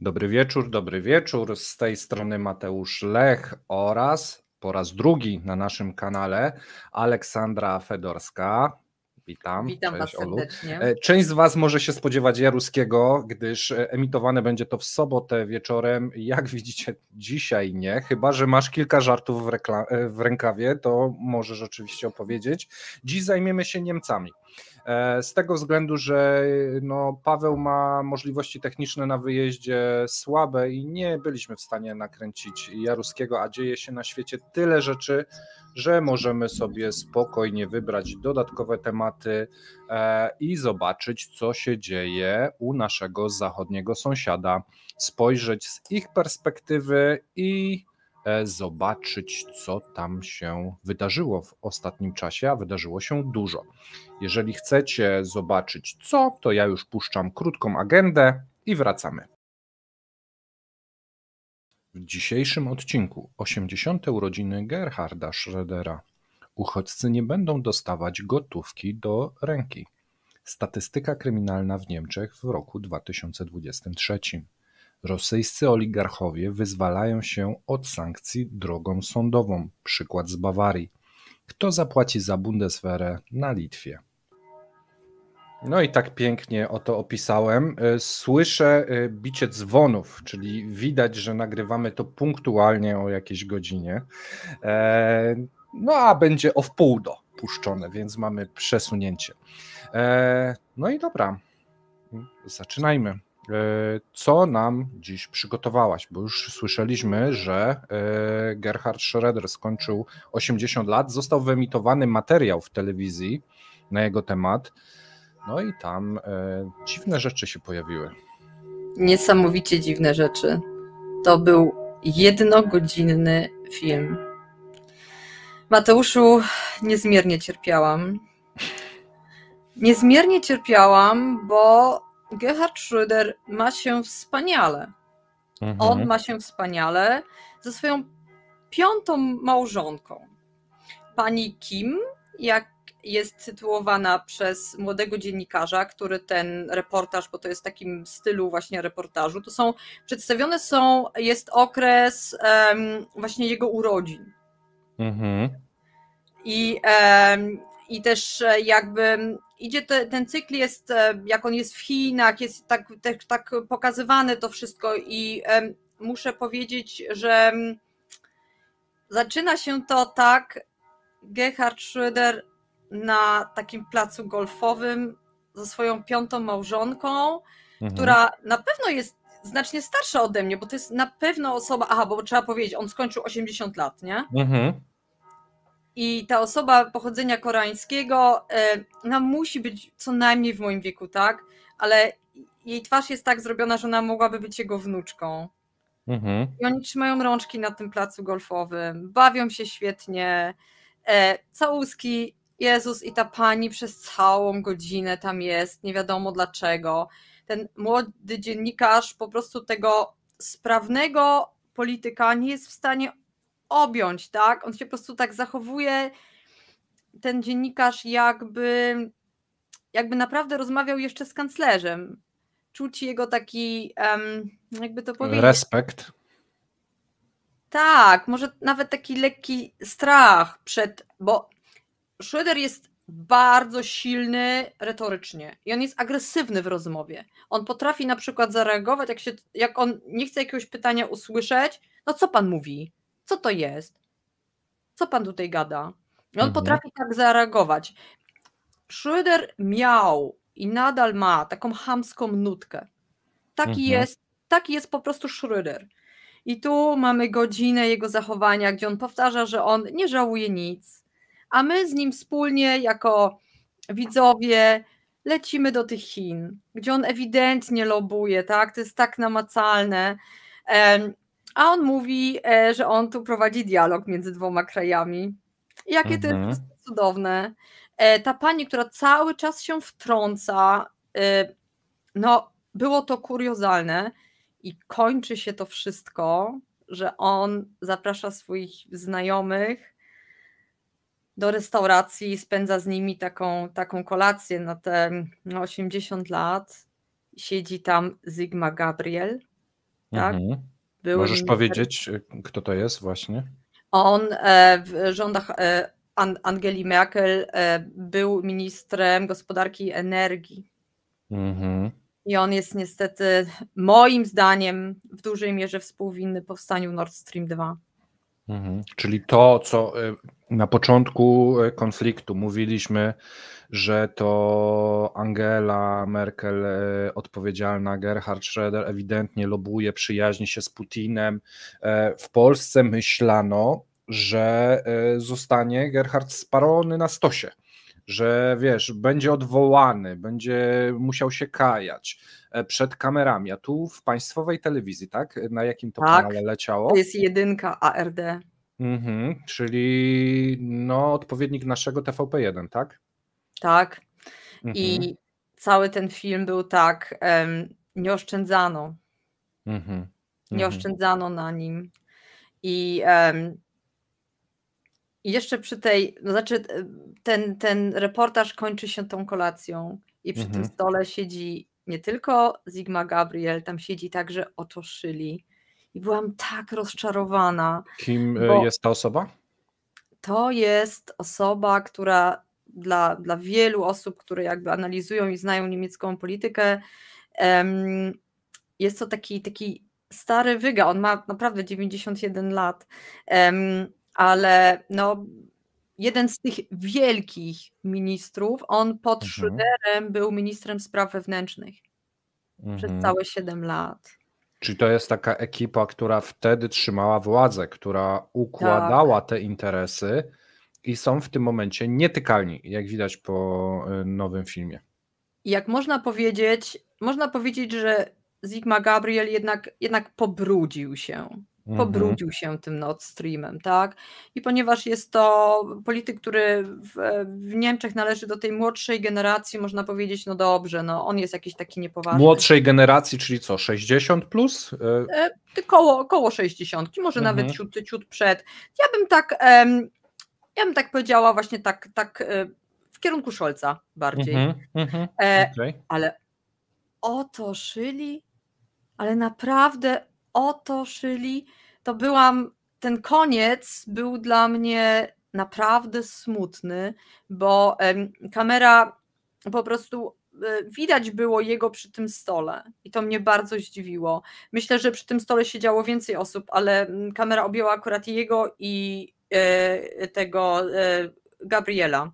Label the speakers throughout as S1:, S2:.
S1: Dobry wieczór. Z tej strony Mateusz Lech oraz po raz drugi na naszym kanale Aleksandra Fedorska. Witam.
S2: Witam
S1: Cześć,
S2: Was
S1: Olu.
S2: serdecznie.
S1: Część z Was może się spodziewać Jaruskiego, gdyż emitowane będzie to w sobotę wieczorem. Jak widzicie, dzisiaj nie, chyba że masz kilka żartów w rękawie, to możesz oczywiście opowiedzieć. Dziś zajmiemy się Niemcami. Z tego względu, że Paweł ma możliwości techniczne na wyjeździe słabe i nie byliśmy w stanie nakręcić Jaruskiego, a dzieje się na świecie tyle rzeczy, że możemy sobie spokojnie wybrać dodatkowe tematy i zobaczyć, co się dzieje u naszego zachodniego sąsiada, spojrzeć z ich perspektywy i zobaczyć, co tam się wydarzyło w ostatnim czasie, a wydarzyło się dużo. Jeżeli chcecie zobaczyć co, to ja już puszczam krótką agendę i wracamy. W dzisiejszym odcinku 80. urodziny Gerharda Schrödera. Uchodźcy nie będą dostawać gotówki do ręki. Statystyka kryminalna w Niemczech w roku 2023. Rosyjscy oligarchowie wyzwalają się od sankcji drogą sądową. Przykład z Bawarii. Kto zapłaci za Bundeswehrę na Litwie? No i tak pięknie oto opisałem. Słyszę bicie dzwonów, czyli widać, że nagrywamy to punktualnie o jakiejś godzinie. No a będzie o wpół do puszczone, więc mamy przesunięcie. No i dobra, zaczynajmy. Co nam dziś przygotowałaś? Bo już słyszeliśmy, że Gerhard Schröder skończył 80 lat, został wyemitowany materiał w telewizji na jego temat. No i tam dziwne rzeczy się pojawiły.
S2: Niesamowicie dziwne rzeczy. To był jednogodzinny film. Mateuszu, niezmiernie cierpiałam. Niezmiernie cierpiałam, bo Gerhard Schröder ma się wspaniale. On ma się wspaniale ze swoją 5. małżonką. Pani Kim, jak jest tytułowana przez młodego dziennikarza, który ten reportaż, bo to jest w takim stylu właśnie reportażu, to są, przedstawione są, jest okres właśnie jego urodzin. I też jakby idzie ten cykl jest, jak on jest w Chinach, jest tak pokazywane to wszystko i muszę powiedzieć, że zaczyna się to tak, Gerhard Schröder na takim placu golfowym ze swoją 5. małżonką, która na pewno jest znacznie starsza ode mnie, bo to jest na pewno osoba, bo trzeba powiedzieć, on skończył 80 lat, nie? I ta osoba pochodzenia koreańskiego, ona musi być co najmniej w moim wieku, tak? Ale jej twarz jest tak zrobiona, że ona mogłaby być jego wnuczką. I oni trzymają rączki na tym placu golfowym, bawią się świetnie, całuski, Jezus, i ta pani przez całą godzinę tam jest, nie wiadomo dlaczego. Ten młody dziennikarz po prostu tego sprawnego polityka nie jest w stanie objąć, tak? On się po prostu tak zachowuje, ten dziennikarz jakby naprawdę rozmawiał jeszcze z kanclerzem. Czuć jego taki, jakby to powiedzieć...
S1: Respekt.
S2: Tak, może nawet taki lekki strach bo Schröder jest bardzo silny retorycznie i on jest agresywny w rozmowie. On potrafi na przykład zareagować, jak on nie chce jakiegoś pytania usłyszeć, no co pan mówi? Co to jest? Co pan tutaj gada? I on potrafi tak zareagować. Schröder miał i nadal ma taką chamską nutkę. Taki jest po prostu Schröder. I tu mamy godzinę jego zachowania, gdzie on powtarza, że on nie żałuje nic, a my z nim wspólnie jako widzowie lecimy do tych Chin, gdzie on ewidentnie lobuje, tak? To jest tak namacalne. A on mówi, że on tu prowadzi dialog między 2 krajami. Jakie to jest cudowne. Ta pani, która cały czas się wtrąca, no było to kuriozalne i kończy się to wszystko, że on zaprasza swoich znajomych do restauracji, spędza z nimi taką kolację na te 80 lat. Siedzi tam Sigmar Gabriel tak?
S1: Mhm.
S2: Były
S1: Możesz
S2: minister.
S1: powiedzieć, kto to jest właśnie?
S2: On w rządach Angeli Merkel był ministrem gospodarki i energii.
S1: Mhm.
S2: I on jest niestety, moim zdaniem, w dużej mierze współwinny powstaniu Nord Stream 2.
S1: Czyli to, co na początku konfliktu mówiliśmy, że to Angela Merkel odpowiedzialna, Gerhard Schröder ewidentnie lobuje, przyjaźni się z Putinem. W Polsce myślano, że zostanie Gerhard spalony na stosie, że wiesz, będzie odwołany, będzie musiał się kajać przed kamerami, a tu w państwowej telewizji, tak? Na jakim to kanale leciało?
S2: To jest jedynka ARD.
S1: Czyli no, odpowiednik naszego TVP1, tak?
S2: Tak. I cały ten film był tak, nie oszczędzano. Nie oszczędzano na nim. I jeszcze przy tej, no znaczy ten reportaż kończy się tą kolacją i przy tym stole siedzi nie tylko Sigmar Gabriel, tam siedzi także Otto Schily. I byłam tak rozczarowana.
S1: Kim jest ta osoba?
S2: To jest osoba, która dla wielu osób, które jakby analizują i znają niemiecką politykę, jest to taki stary wyga. On ma naprawdę 91 lat, ale no, jeden z tych wielkich ministrów, on pod Schröderem był ministrem spraw wewnętrznych przez całe 7 lat.
S1: Czyli to jest taka ekipa, która wtedy trzymała władzę, która układała te interesy i są w tym momencie nietykalni, jak widać po nowym filmie.
S2: Jak można powiedzieć, że Sigmar Gabriel jednak pobrudził się. Pobrudził się tym Nord Streamem, tak? I ponieważ jest to polityk, który w Niemczech należy do tej młodszej generacji, można powiedzieć, no dobrze, no on jest jakiś taki niepoważny.
S1: Młodszej generacji, czyli co, 60 plus?
S2: Koło 60, może nawet ciut przed. Ja bym tak powiedziała właśnie tak w kierunku Scholza bardziej.
S1: Okay.
S2: Ale Otto Schily, ale naprawdę Otto Schily, to ten koniec był dla mnie naprawdę smutny, bo kamera po prostu widać było jego przy tym stole i to mnie bardzo zdziwiło. Myślę, że przy tym stole siedziało więcej osób, ale kamera objęła akurat jego i tego Gabriela.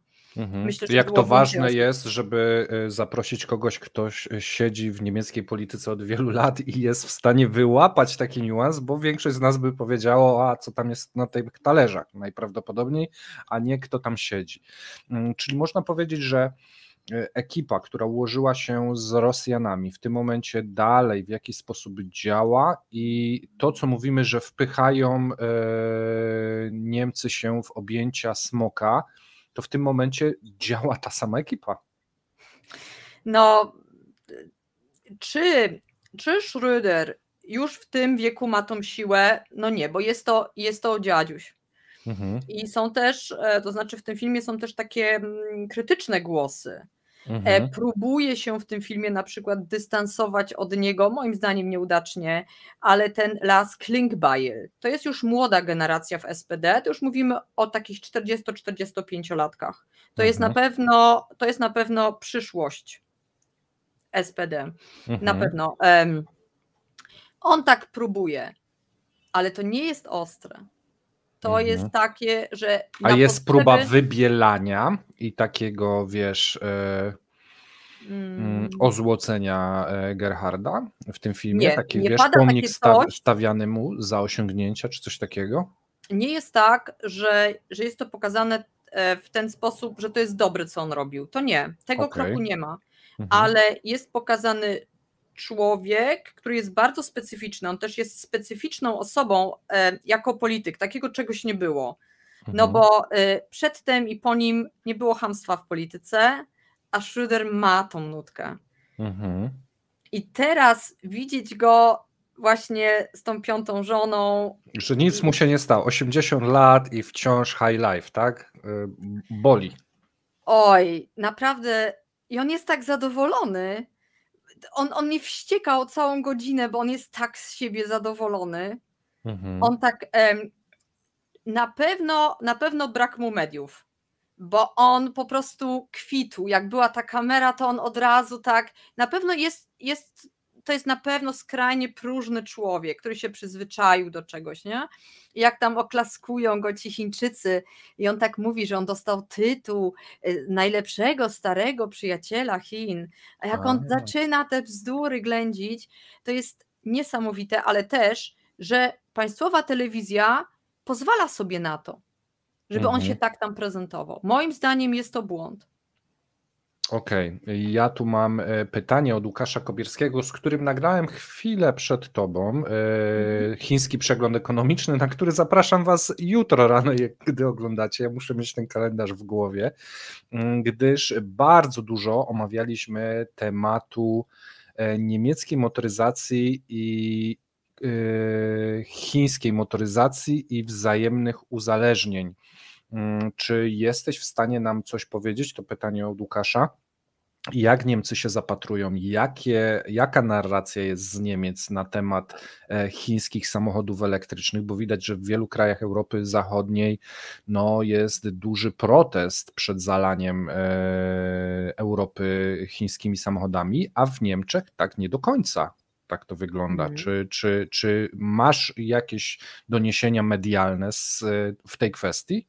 S1: Myślę, że jak to ważne jest, żeby zaprosić kogoś, kto siedzi w niemieckiej polityce od wielu lat i jest w stanie wyłapać taki niuans, bo większość z nas by powiedziało, a co tam jest na tych talerzach najprawdopodobniej, a nie kto tam siedzi. Czyli można powiedzieć, że ekipa, która ułożyła się z Rosjanami, w tym momencie dalej w jakiś sposób działa i to, co mówimy, że wpychają Niemcy się w objęcia smoka, to w tym momencie działa ta sama ekipa.
S2: No, czy Schröder już w tym wieku ma tą siłę? No nie, bo jest to dziadziuś. I są też, to znaczy w tym filmie są też takie krytyczne głosy. Próbuje się w tym filmie na przykład dystansować od niego, moim zdaniem nieudacznie, ale ten Lars Klingbeil, to jest już młoda generacja w SPD, to już mówimy o takich 40-45-latkach. To jest na pewno przyszłość SPD. Na pewno. On tak próbuje, ale to nie jest ostre. To jest takie, że...
S1: A jest próba wybielania i takiego, wiesz, ozłocenia Gerharda w tym filmie?
S2: Nie,
S1: taki,
S2: nie
S1: wiesz,
S2: pada
S1: pomnik
S2: takie coś,
S1: stawiany mu za osiągnięcia, czy coś takiego?
S2: Nie jest tak, że jest to pokazane w ten sposób, że to jest dobre, co on robił. To nie, tego kroku nie ma, ale jest pokazany człowiek, który jest bardzo specyficzny, on też jest specyficzną osobą jako polityk, takiego czegoś nie było, no bo przedtem i po nim nie było chamstwa w polityce, a Schröder ma tą nutkę. I teraz widzieć go właśnie z tą 5. żoną.
S1: Że nic mu się nie stało, 80 lat i wciąż high life, tak? Boli.
S2: Oj, naprawdę. I on jest tak zadowolony. on mnie wściekał całą godzinę, bo on jest tak z siebie zadowolony. On tak, na pewno brak mu mediów, bo on po prostu kwitł, jak była ta kamera, to on od razu tak, na pewno to jest na pewno skrajnie próżny człowiek, który się przyzwyczaił do czegoś, nie? I jak tam oklaskują go ci Chińczycy i on tak mówi, że on dostał tytuł najlepszego starego przyjaciela Chin, a jak on zaczyna te bzdury ględzić, to jest niesamowite, ale też, że państwowa telewizja pozwala sobie na to, żeby on się tak tam prezentował. Moim zdaniem jest to błąd.
S1: Okej, ja tu mam pytanie od Łukasza Kobierskiego, z którym nagrałem chwilę przed tobą chiński przegląd ekonomiczny, na który zapraszam was jutro rano, gdy oglądacie. Ja muszę mieć ten kalendarz w głowie, gdyż bardzo dużo omawialiśmy tematu niemieckiej motoryzacji i chińskiej motoryzacji i wzajemnych uzależnień. Czy jesteś w stanie nam coś powiedzieć? To pytanie od Łukasza. Jak Niemcy się zapatrują? Jaka narracja jest z Niemiec na temat chińskich samochodów elektrycznych? Bo widać, że w wielu krajach Europy Zachodniej jest duży protest przed zalaniem Europy chińskimi samochodami, a w Niemczech tak nie do końca. Tak to wygląda. Czy masz jakieś doniesienia medialne w tej kwestii?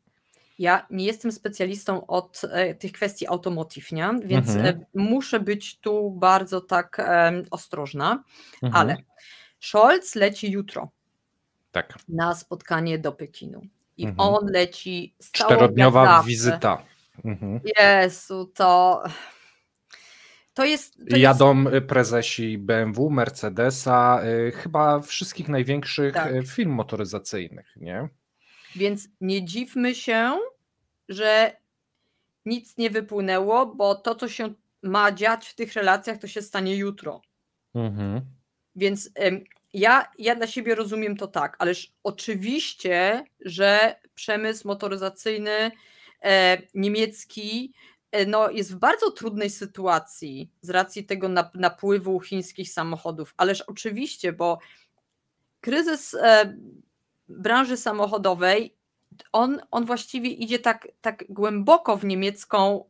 S2: Ja nie jestem specjalistą od tych kwestii automotive, nie? Więc muszę być tu bardzo tak ostrożna, ale Scholz leci jutro na spotkanie do Pekinu i on leci z całą
S1: 4-dniowa wizyta.
S2: Jezu, to jest...
S1: Jadą prezesi BMW, Mercedesa, chyba wszystkich największych firm motoryzacyjnych, nie?
S2: Więc nie dziwmy się, że nic nie wypłynęło, bo to, co się ma dziać w tych relacjach, to się stanie jutro. Więc ja dla siebie rozumiem to tak, ależ oczywiście, że przemysł motoryzacyjny niemiecki jest w bardzo trudnej sytuacji z racji tego napływu chińskich samochodów, ależ oczywiście, bo kryzys branży samochodowej, on właściwie idzie tak głęboko w niemiecką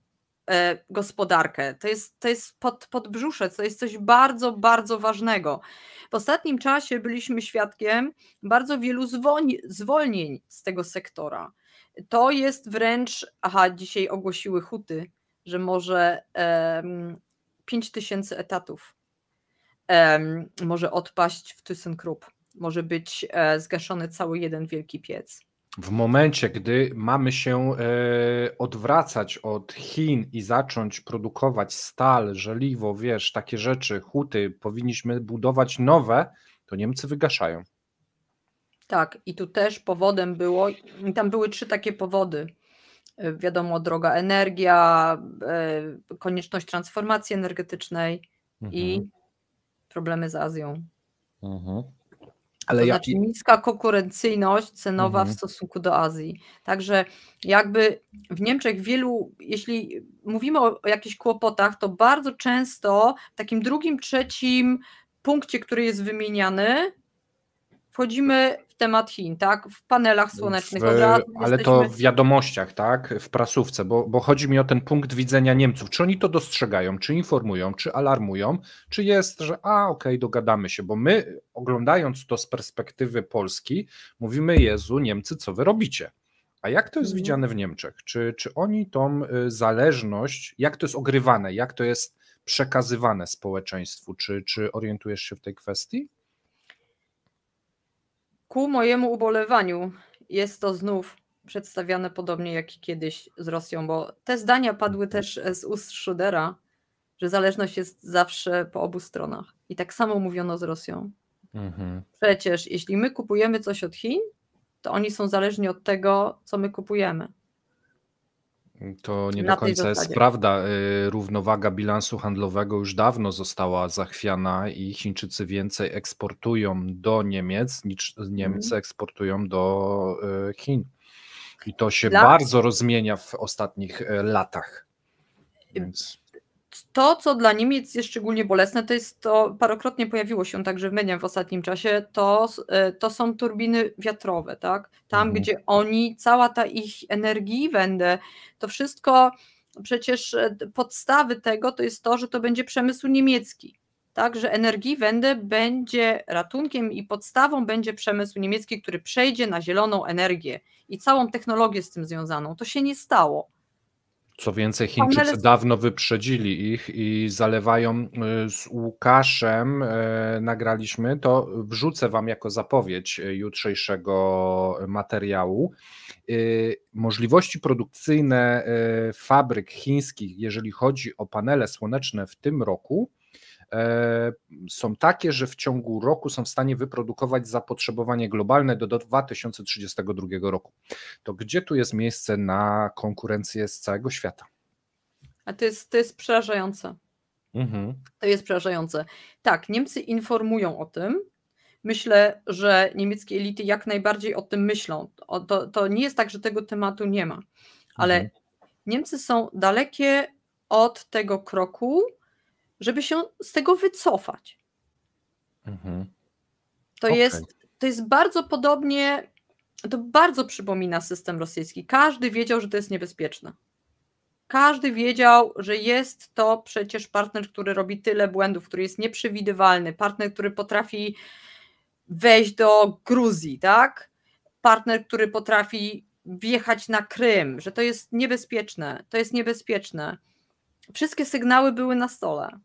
S2: gospodarkę. To jest podbrzusze, to jest coś bardzo, bardzo ważnego. W ostatnim czasie byliśmy świadkiem bardzo wielu zwolnień z tego sektora. To jest wręcz, dzisiaj ogłosiły Huty, że może 5000 etatów może odpaść w ThyssenKrupp. Może być zgaszony cały jeden wielki piec.
S1: W momencie, gdy mamy się odwracać od Chin i zacząć produkować stal, żeliwo, takie rzeczy, huty, powinniśmy budować nowe, to Niemcy wygaszają.
S2: Tak, i tu też powodem było, tam były 3 takie powody. Wiadomo, droga energia, konieczność transformacji energetycznej i problemy z Azją. Ale znaczy niska konkurencyjność cenowa w stosunku do Azji. Także jakby w Niemczech jeśli mówimy o jakichś kłopotach, to bardzo często w takim drugim, trzecim punkcie, który jest wymieniany, wchodzimy w temat Chin, tak? W panelach słonecznych od razu.
S1: Ale to w wiadomościach, tak? W prasówce, bo chodzi mi o ten punkt widzenia Niemców. Czy oni to dostrzegają, czy informują, czy alarmują, czy jest, że okej, dogadamy się, bo my oglądając to z perspektywy Polski mówimy, Jezu, Niemcy, co wy robicie? A jak to jest widziane w Niemczech? Czy oni tą zależność, jak to jest ogrywane, jak to jest przekazywane społeczeństwu? Czy orientujesz się w tej kwestii?
S2: Ku mojemu ubolewaniu jest to znów przedstawiane podobnie jak i kiedyś z Rosją, bo te zdania padły też z ust Schrödera, że zależność jest zawsze po obu stronach. I tak samo mówiono z Rosją. Przecież jeśli my kupujemy coś od Chin, to oni są zależni od tego, co my kupujemy.
S1: To nie do końca jest prawda. Równowaga bilansu handlowego już dawno została zachwiana i Chińczycy więcej eksportują do Niemiec niż Niemcy eksportują do Chin. I to się bardzo rozmienia w ostatnich latach. Więc...
S2: To, co dla Niemiec jest szczególnie bolesne, to parokrotnie pojawiło się także w mediach w ostatnim czasie, to są turbiny wiatrowe, tak? Tam, gdzie oni, cała ta ich Energiewende, to wszystko, przecież podstawy tego to jest to, że to będzie przemysł niemiecki, tak? Że Energiewende będzie ratunkiem i podstawą będzie przemysł niemiecki, który przejdzie na zieloną energię i całą technologię z tym związaną. To się nie stało.
S1: Co więcej, Chińczycy dawno wyprzedzili ich i zalewają z Łukaszem, nagraliśmy, to wrzucę wam jako zapowiedź jutrzejszego materiału. Możliwości produkcyjne fabryk chińskich, jeżeli chodzi o panele słoneczne w tym roku, są takie, że w ciągu roku są w stanie wyprodukować zapotrzebowanie globalne do 2032 roku. To gdzie tu jest miejsce na konkurencję z całego świata?
S2: A to jest przerażające. To jest przerażające. Tak, Niemcy informują o tym. Myślę, że niemieckie elity jak najbardziej o tym myślą. To nie jest tak, że tego tematu nie ma, ale Niemcy są dalekie od tego kroku, żeby się z tego wycofać. To jest bardzo podobnie, to bardzo przypomina system rosyjski. Każdy wiedział, że to jest niebezpieczne. Każdy wiedział, że jest to przecież partner, który robi tyle błędów, który jest nieprzewidywalny, partner, który potrafi wejść do Gruzji, tak? Partner, który potrafi wjechać na Krym, że to jest niebezpieczne, to jest niebezpieczne. Wszystkie sygnały były na stole.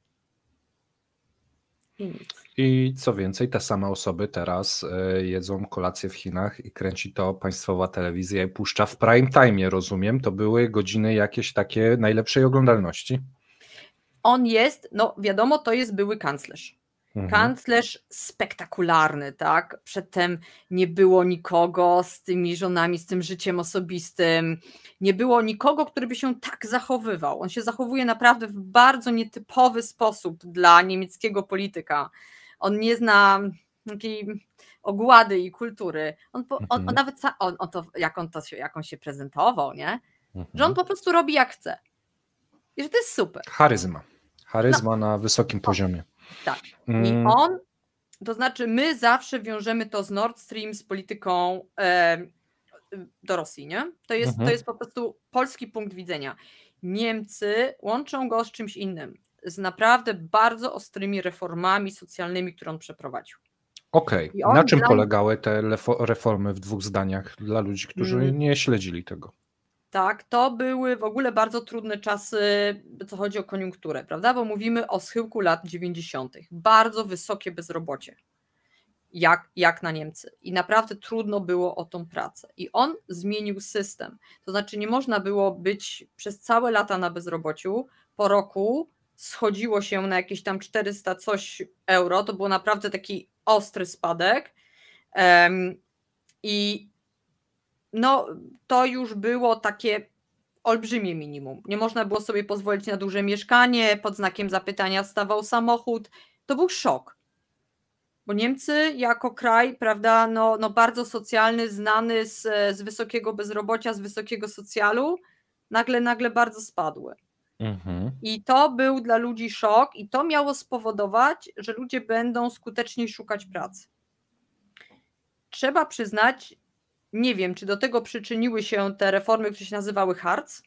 S1: I co więcej, te same osoby teraz jedzą kolację w Chinach i kręci to państwowa telewizja i puszcza w prime time, rozumiem. To były godziny jakieś takie najlepszej oglądalności.
S2: On jest, no wiadomo, to jest były kanclerz. Kanclerz spektakularny, tak? Przedtem nie było nikogo z tymi żonami, z tym życiem osobistym. Nie było nikogo, który by się tak zachowywał. On się zachowuje naprawdę w bardzo nietypowy sposób dla niemieckiego polityka. On nie zna takiej ogłady i kultury. On nawet jak on się prezentował, nie? Że on po prostu robi jak chce. I że to jest super.
S1: Charyzma na wysokim poziomie.
S2: Tak. I on, to znaczy my zawsze wiążemy to z Nord Stream, z polityką do Rosji, nie? To jest po prostu polski punkt widzenia. Niemcy łączą go z czymś innym, z naprawdę bardzo ostrymi reformami socjalnymi, które on przeprowadził.
S1: Okej. Na czym polegały te reformy w 2 zdaniach dla ludzi, którzy nie śledzili tego?
S2: Tak, to były w ogóle bardzo trudne czasy, co chodzi o koniunkturę, prawda? Bo mówimy o schyłku lat 90. Bardzo wysokie bezrobocie, jak na Niemcy. I naprawdę trudno było o tą pracę. I on zmienił system. To znaczy nie można było być przez całe lata na bezrobociu, po roku schodziło się na jakieś tam 400 coś euro, to był naprawdę taki ostry spadek. I no to już było takie olbrzymie minimum. Nie można było sobie pozwolić na duże mieszkanie, pod znakiem zapytania stawał samochód. To był szok. Bo Niemcy jako kraj, prawda, no bardzo socjalny, znany z wysokiego bezrobocia, z wysokiego socjalu, nagle bardzo spadły. I to był dla ludzi szok i to miało spowodować, że ludzie będą skuteczniej szukać pracy. Trzeba przyznać, nie wiem, czy do tego przyczyniły się te reformy, które się nazywały Hartz.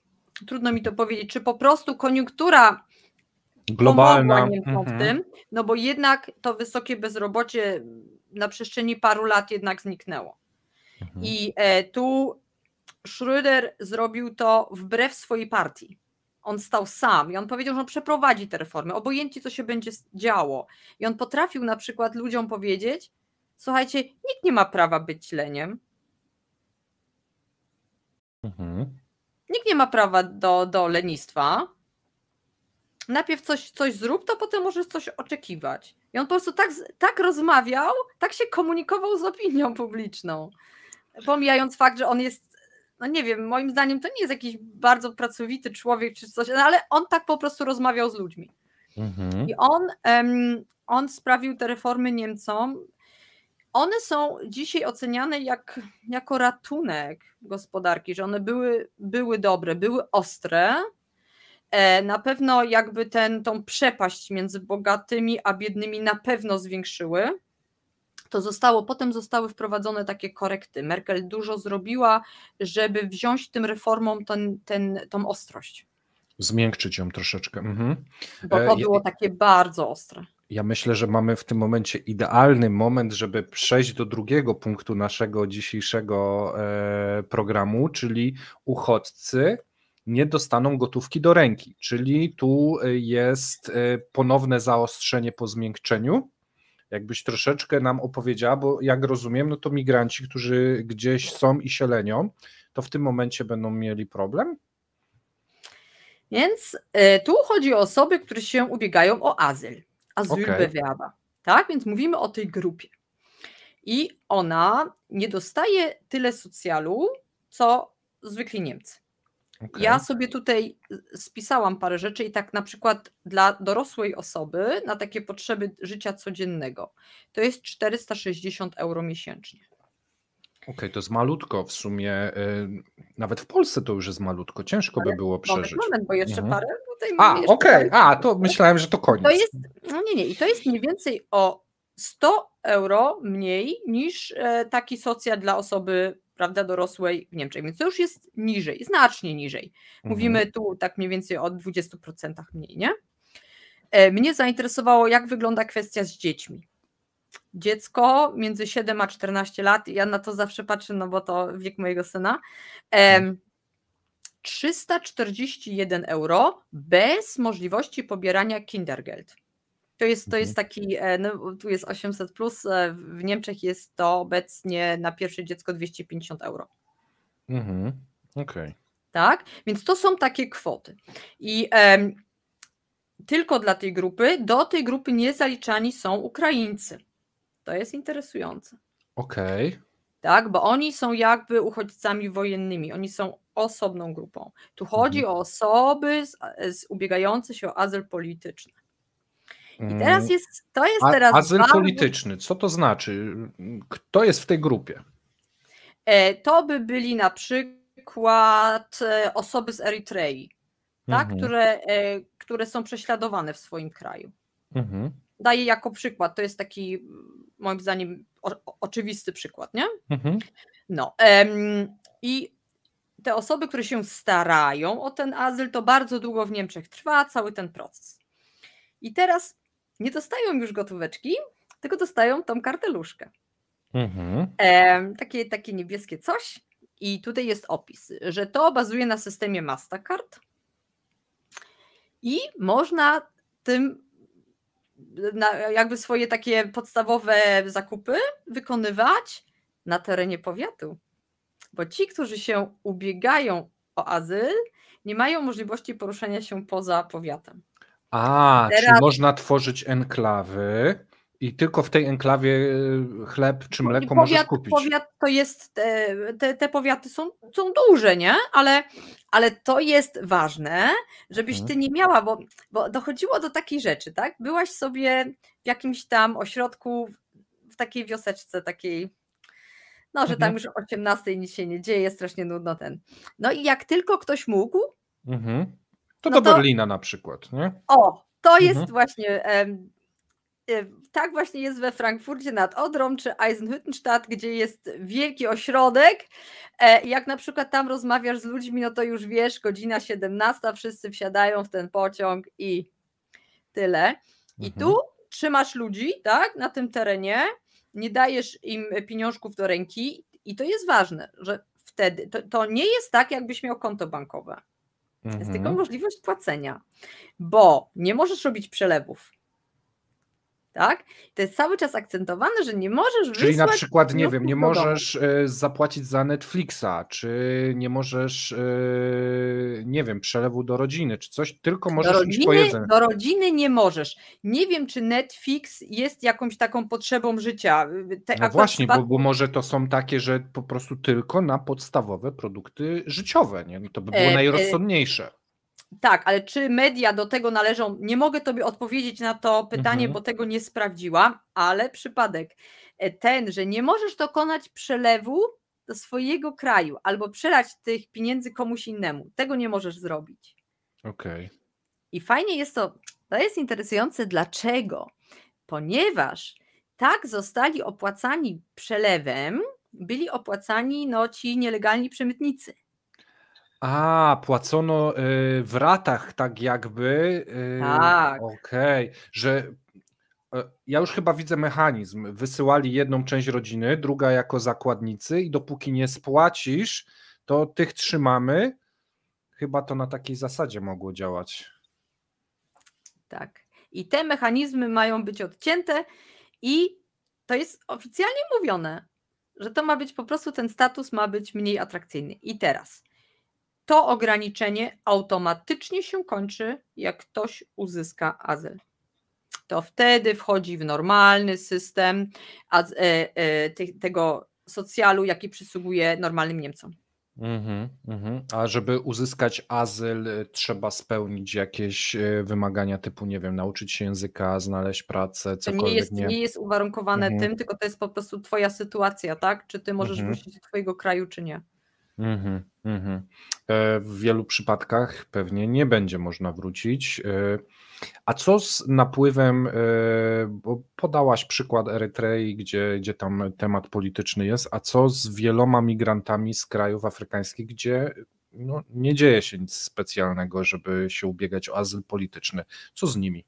S2: Trudno mi to powiedzieć, czy po prostu koniunktura
S1: globalna
S2: pomogła Niemcom w tym, no bo jednak to wysokie bezrobocie na przestrzeni paru lat jednak zniknęło. I tu Schröder zrobił to wbrew swojej partii. On stał sam i on powiedział, że on przeprowadzi te reformy, obojętnie co się będzie działo. I on potrafił na przykład ludziom powiedzieć, słuchajcie, nikt nie ma prawa być leniem. Nikt nie ma prawa do lenistwa. Najpierw coś zrób, to potem możesz coś oczekiwać. I on po prostu tak rozmawiał, tak się komunikował z opinią publiczną. Pomijając fakt, że on jest, no nie wiem, moim zdaniem to nie jest jakiś bardzo pracowity człowiek czy coś, no ale on tak po prostu rozmawiał z ludźmi. I on sprawił te reformy Niemcom. One są dzisiaj oceniane jako ratunek gospodarki, że one były dobre, były ostre. na pewno jakby tą przepaść między bogatymi a biednymi na pewno zwiększyły. Potem zostały wprowadzone takie korekty. Merkel dużo zrobiła, żeby wziąć tym reformom tą ostrość.
S1: Zmiękczyć ją troszeczkę.
S2: Bo to było takie bardzo ostre.
S1: Ja myślę, że mamy w tym momencie idealny moment, żeby przejść do drugiego punktu naszego dzisiejszego programu, czyli uchodźcy nie dostaną gotówki do ręki, czyli tu jest ponowne zaostrzenie po zmiękczeniu. Jakbyś troszeczkę nam opowiedziała, bo jak rozumiem, no to migranci, którzy gdzieś są i się lenią, to w tym momencie będą mieli problem?
S2: Więc tu chodzi o osoby, które się ubiegają o azyl. Asylbewerber. Tak, więc mówimy o tej grupie. I ona nie dostaje tyle socjalu, co zwykli Niemcy. Ja sobie tutaj spisałam parę rzeczy i tak na przykład dla dorosłej osoby na takie potrzeby życia codziennego to jest 460 € miesięcznie.
S1: Okej, to jest malutko w sumie, nawet w Polsce to już jest malutko, ciężko by było przeżyć.
S2: Moment, bo jeszcze parę tutaj
S1: to myślałem, że to koniec.
S2: To jest, i to jest mniej więcej o 100 € mniej niż taki socjal dla osoby, prawda, dorosłej w Niemczech, więc to już jest niżej, znacznie niżej. Mówimy tu tak mniej więcej o 20% mniej, nie? Mnie zainteresowało, jak wygląda kwestia z dziećmi. Dziecko między 7 a 14 lat, ja na to zawsze patrzę, no bo to wiek mojego syna, 341 € bez możliwości pobierania Kindergeld. To jest taki, no, tu jest 800 plus, w Niemczech jest to obecnie na pierwsze dziecko 250 €.
S1: Okej.
S2: Tak, więc to są takie kwoty. I tylko dla tej grupy, do tej grupy nie zaliczani są Ukraińcy. To jest interesujące.
S1: Okej.
S2: Tak, bo oni są jakby uchodźcami wojennymi, oni są osobną grupą. Tu chodzi o osoby ubiegające się o azyl polityczny. I teraz
S1: azyl polityczny, co to znaczy? Kto jest w tej grupie?
S2: To by byli na przykład osoby z Erytrei, tak? Które są prześladowane w swoim kraju. Daję jako przykład, to jest taki moim zdaniem oczywisty przykład, nie? No, i te osoby, które się starają o ten azyl, to bardzo długo w Niemczech trwa cały ten proces. I teraz nie dostają już gotóweczki, tylko dostają tą karteluszkę. Takie niebieskie coś. I tutaj jest opis, że to bazuje na systemie Mastercard i można tym jakby swoje takie podstawowe zakupy wykonywać na terenie powiatu. Bo ci, którzy się ubiegają o azyl, nie mają możliwości poruszania się poza powiatem.
S1: Czyli można tworzyć enklawy i tylko w tej enklawie chleb czy mleko możesz kupić.
S2: Powiat to jest, te powiaty są duże, nie? Ale to jest ważne, żebyś ty nie miała, bo dochodziło do takiej rzeczy, tak? Byłaś sobie w jakimś tam ośrodku, w takiej wioseczce takiej, no, że tam już o 18 nic się nie dzieje, strasznie nudno ten. No i jak tylko ktoś mógł,
S1: to do Berlina na przykład, nie?
S2: To jest właśnie, tak właśnie jest we Frankfurcie nad Odrą czy Eisenhüttenstadt, gdzie jest wielki ośrodek. Jak na przykład tam rozmawiasz z ludźmi, no to już wiesz, godzina 17, wszyscy wsiadają w ten pociąg i tyle. I tu trzymasz ludzi, tak, na tym terenie, nie dajesz im pieniążków do ręki i to jest ważne, że wtedy to nie jest tak, jakbyś miał konto bankowe. Jest tylko możliwość płacenia, bo nie możesz robić przelewów. Tak? To jest cały czas akcentowane, że nie możesz
S1: Czyli na przykład, nie wiem, nie możesz zapłacić za Netflixa, czy nie możesz, nie wiem, przelewu do rodziny, czy coś, tylko możesz iść po jedzenie.
S2: Do rodziny nie możesz. Nie wiem, czy Netflix jest jakąś taką potrzebą życia.
S1: No właśnie, bo może to są takie, że po prostu tylko na podstawowe produkty życiowe, nie? To by było najrozsądniejsze.
S2: Tak, ale czy media do tego należą? Nie mogę tobie odpowiedzieć na to pytanie, bo tego nie sprawdziłam, ale przypadek ten, że nie możesz dokonać przelewu do swojego kraju albo przelać tych pieniędzy komuś innemu, tego nie możesz zrobić.
S1: Okej.
S2: I fajnie jest to jest interesujące dlaczego? Ponieważ tak zostali opłacani przelewem, byli opłacani ci nielegalni przemytnicy.
S1: Płacono w ratach tak jakby.
S2: Tak.
S1: Okej, że ja już chyba widzę mechanizm. Wysyłali jedną część rodziny, druga jako zakładnicy i dopóki nie spłacisz, to tych trzymamy. Chyba to na takiej zasadzie mogło działać.
S2: Tak. I te mechanizmy mają być odcięte i to jest oficjalnie mówione, że to ma być po prostu, ten status ma być mniej atrakcyjny. I teraz to ograniczenie automatycznie się kończy, jak ktoś uzyska azyl. To wtedy wchodzi w normalny system tego socjalu, jaki przysługuje normalnym Niemcom.
S1: A żeby uzyskać azyl, trzeba spełnić jakieś wymagania typu, nie wiem, nauczyć się języka, znaleźć pracę, cokolwiek.
S2: To nie jest uwarunkowane tym, tylko to jest po prostu twoja sytuacja, tak? Czy ty możesz wrócić do twojego kraju, czy nie.
S1: W wielu przypadkach pewnie nie będzie można wrócić. A co z napływem, bo podałaś przykład Erytrei, gdzie tam temat polityczny jest, a co z wieloma migrantami z krajów afrykańskich, gdzie nie dzieje się nic specjalnego, żeby się ubiegać o azyl polityczny? Co z nimi?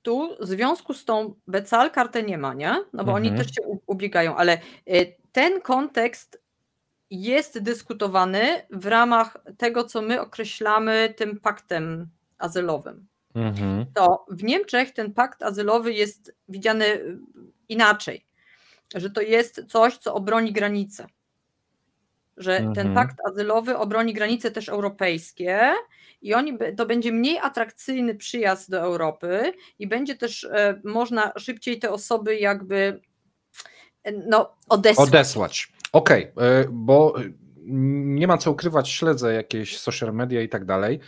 S2: Tu w związku z tą Bezahlkarte nie ma, nie? No bo oni też się ubiegają, ale ten kontekst jest dyskutowany w ramach tego, co my określamy tym paktem azylowym. To w Niemczech ten pakt azylowy jest widziany inaczej, że to jest coś, co obroni granice, że ten pakt azylowy obroni granice też europejskie i to będzie mniej atrakcyjny przyjazd do Europy i będzie też można szybciej te osoby jakby odesłać.
S1: Okej, bo nie ma co ukrywać, śledzę jakieś social media i tak dalej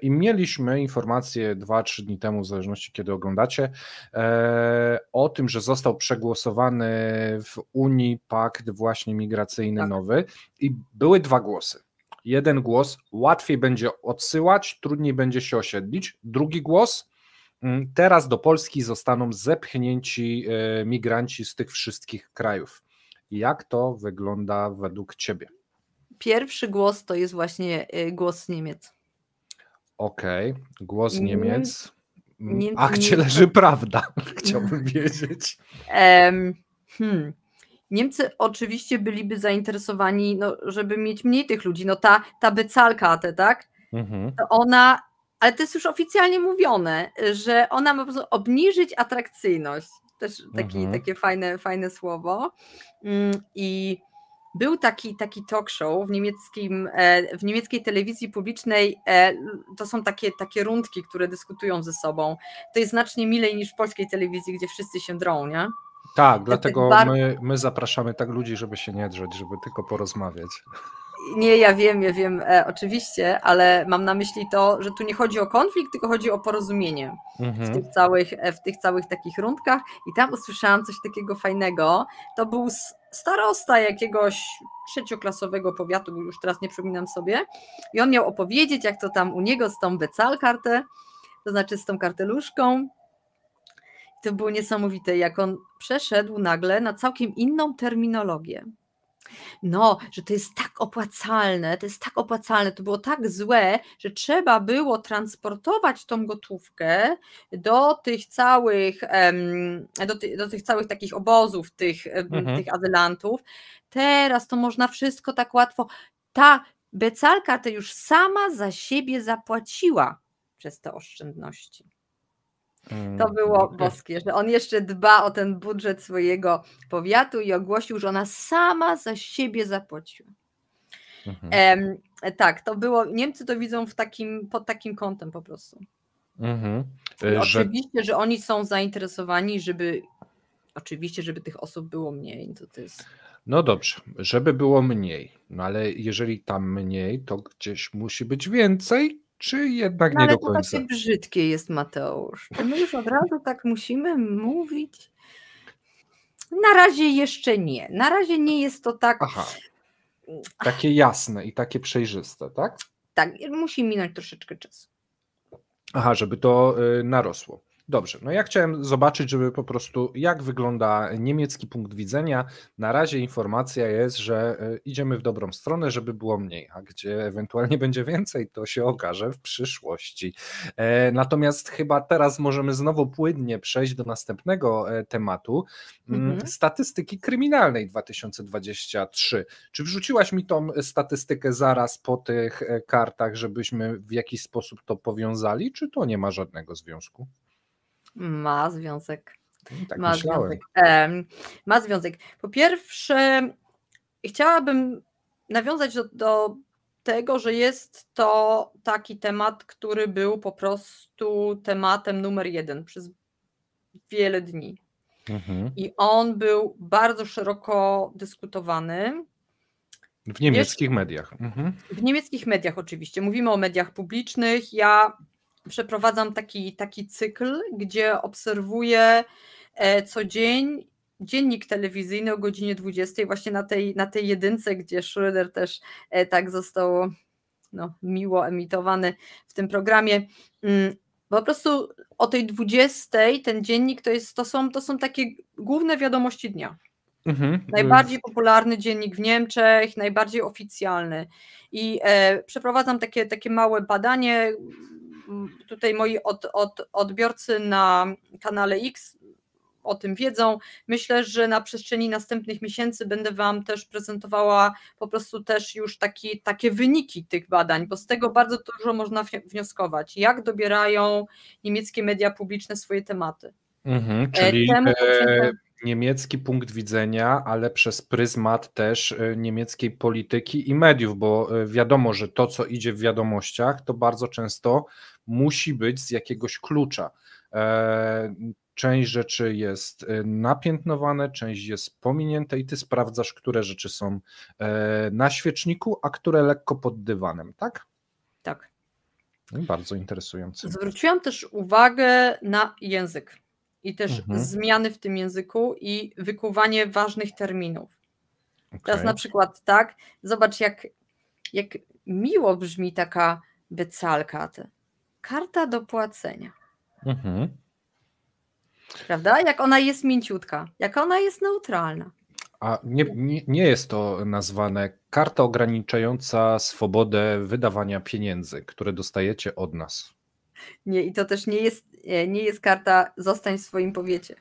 S1: i mieliśmy informację 2-3 dni temu, w zależności kiedy oglądacie, o tym, że został przegłosowany w Unii pakt właśnie migracyjny nowy i były 2 głosy. Jeden głos, łatwiej będzie odsyłać, trudniej będzie się osiedlić. Drugi głos, teraz do Polski zostaną zepchnięci migranci z tych wszystkich krajów. Jak to wygląda według ciebie?
S2: Pierwszy głos to jest właśnie głos Niemiec.
S1: Okej, głos Niemiec. A gdzie leży prawda? Chciałbym wiedzieć.
S2: Niemcy oczywiście byliby zainteresowani, żeby mieć mniej tych ludzi. Ta Bezahlkarte, tak? To ona, ale to jest już oficjalnie mówione, że ona ma po prostu obniżyć atrakcyjność. Też takie fajne słowo. I był taki talk show w niemieckiej telewizji publicznej, to są takie rundki, które dyskutują ze sobą. To jest znacznie milej niż w polskiej telewizji, gdzie wszyscy się drą, nie?
S1: Tak, dlatego my zapraszamy tak ludzi, żeby się nie drzeć, żeby tylko porozmawiać.
S2: Nie, ja wiem, oczywiście, ale mam na myśli to, że tu nie chodzi o konflikt, tylko chodzi o porozumienie w tych całych takich rundkach i tam usłyszałam coś takiego fajnego. To był starosta jakiegoś 3-klasowego powiatu, bo już teraz nie przypominam sobie, i on miał opowiedzieć, jak to tam u niego z tą Bezahlkarte, to znaczy z tą karteluszką. To było niesamowite, jak on przeszedł nagle na całkiem inną terminologię. Że to jest tak opłacalne, to było tak złe, że trzeba było transportować tą gotówkę do tych całych takich obozów, tych azylantów. Teraz to można wszystko tak łatwo. Ta Bezahlkarte już sama za siebie zapłaciła przez te oszczędności. To było boskie, że on jeszcze dba o ten budżet swojego powiatu i ogłosił, że ona sama za siebie zapłaciła. Tak, to było, Niemcy to widzą pod takim kątem po prostu. Oczywiście, że oni są zainteresowani, żeby tych osób było mniej. To jest...
S1: No dobrze, żeby było mniej, ale jeżeli tam mniej, to gdzieś musi być więcej, czy jednak nie do końca?
S2: Ale to takie brzydkie jest, Mateusz. To my już od razu tak musimy mówić. Na razie jeszcze nie. Na razie nie jest to tak...
S1: Takie jasne i takie przejrzyste, tak?
S2: Tak, musi minąć troszeczkę czasu.
S1: Aha, żeby to narosło. Dobrze, no ja chciałem zobaczyć, żeby po prostu jak wygląda niemiecki punkt widzenia. Na razie informacja jest, że idziemy w dobrą stronę, żeby było mniej, a gdzie ewentualnie będzie więcej, to się okaże w przyszłości. Natomiast chyba teraz możemy znowu płynnie przejść do następnego tematu. Statystyki kryminalnej 2023. Czy wrzuciłaś mi tą statystykę zaraz po tych kartach, żebyśmy w jakiś sposób to powiązali, czy to nie ma żadnego związku?
S2: Ma związek.
S1: Tak
S2: Ma
S1: myślałem.
S2: związek. Ma związek. Po pierwsze, chciałabym nawiązać do tego, że jest to taki temat, który był po prostu tematem numer 1 przez wiele dni. I on był bardzo szeroko dyskutowany.
S1: W niemieckich mediach.
S2: W niemieckich mediach oczywiście. Mówimy o mediach publicznych. Ja przeprowadzam taki cykl, gdzie obserwuję co dzień dziennik telewizyjny o godzinie 20, właśnie na tej jedynce, gdzie Schröder też tak został miło emitowany w tym programie. Po prostu o tej 20 ten dziennik to są takie główne wiadomości dnia. Najbardziej popularny dziennik w Niemczech, najbardziej oficjalny. I przeprowadzam takie małe badanie. Tutaj moi odbiorcy na kanale X o tym wiedzą. Myślę, że na przestrzeni następnych miesięcy będę Wam też prezentowała po prostu też już takie wyniki tych badań, bo z tego bardzo dużo można wnioskować. Jak dobierają niemieckie media publiczne swoje tematy.
S1: Czyli niemiecki punkt widzenia, ale przez pryzmat też niemieckiej polityki i mediów, bo wiadomo, że to, co idzie w wiadomościach, to bardzo często musi być z jakiegoś klucza. Część rzeczy jest napiętnowane, część jest pominięte i ty sprawdzasz, które rzeczy są na świeczniku, a które lekko pod dywanem, tak?
S2: Tak.
S1: Bardzo interesujące.
S2: Zwróciłam też uwagę na język i też zmiany w tym języku i wykuwanie ważnych terminów. Teraz na przykład tak, zobacz jak miło brzmi taka Bezahlkarte. Karta do płacenia. Prawda? Jak ona jest mięciutka, jak ona jest neutralna.
S1: A nie jest to nazwane karta ograniczająca swobodę wydawania pieniędzy, które dostajecie od nas.
S2: Nie, i to też nie jest karta zostań w swoim powiecie.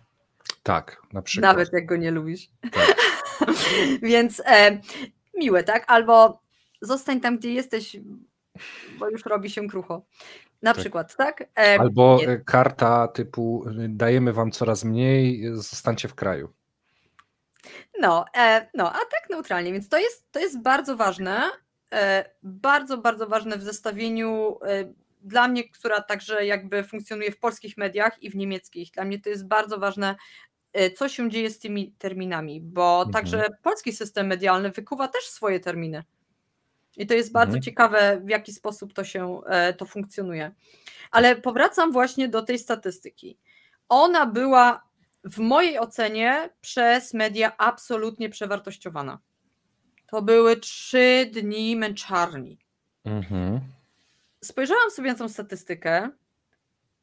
S1: Tak, na przykład.
S2: Nawet jak go nie lubisz. Tak. Więc miłe, tak? Albo zostań tam, gdzie jesteś, bo już robi się krucho. Na przykład, tak?
S1: Albo karta typu dajemy wam coraz mniej, zostańcie w kraju.
S2: A tak neutralnie, więc to jest bardzo ważne, bardzo, bardzo ważne w zestawieniu dla mnie, która także jakby funkcjonuje w polskich mediach i w niemieckich. Dla mnie to jest bardzo ważne, co się dzieje z tymi terminami, bo także polski system medialny wykuwa też swoje terminy. I to jest bardzo ciekawe, w jaki sposób to funkcjonuje. Ale powracam właśnie do tej statystyki. Ona była w mojej ocenie przez media absolutnie przewartościowana. To były 3 dni męczarni. Spojrzałam sobie na tą statystykę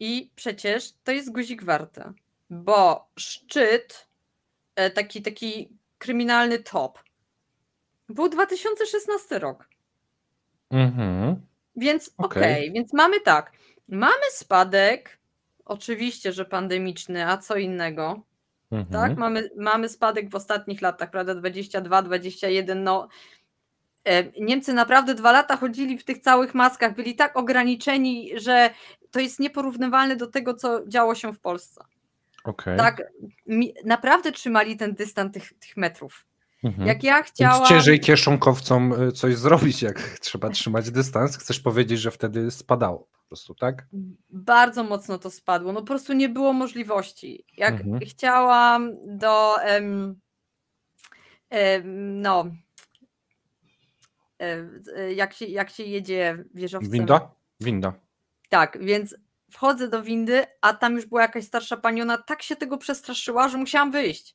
S2: i przecież to jest guzik warte, bo szczyt, taki kryminalny top, był 2016 rok. Więc więc mamy tak, mamy spadek, oczywiście, że pandemiczny, a co innego, tak? Mamy spadek w ostatnich latach, prawda, 22, 21, Niemcy naprawdę 2 lata chodzili w tych całych maskach, byli tak ograniczeni, że to jest nieporównywalne do tego, co działo się w Polsce. Tak, naprawdę trzymali ten dystans tych metrów. Jak ja chciałam...
S1: Więc ciężej kieszonkowcom coś zrobić, jak trzeba trzymać dystans. Chcesz powiedzieć, że wtedy spadało po prostu, tak?
S2: Bardzo mocno to spadło. Po prostu nie było możliwości. Jak chciałam jak się jedzie wieżowcem.
S1: Winda.
S2: Tak, więc wchodzę do windy, a tam już była jakaś starsza pani, ona tak się tego przestraszyła, że musiałam wyjść.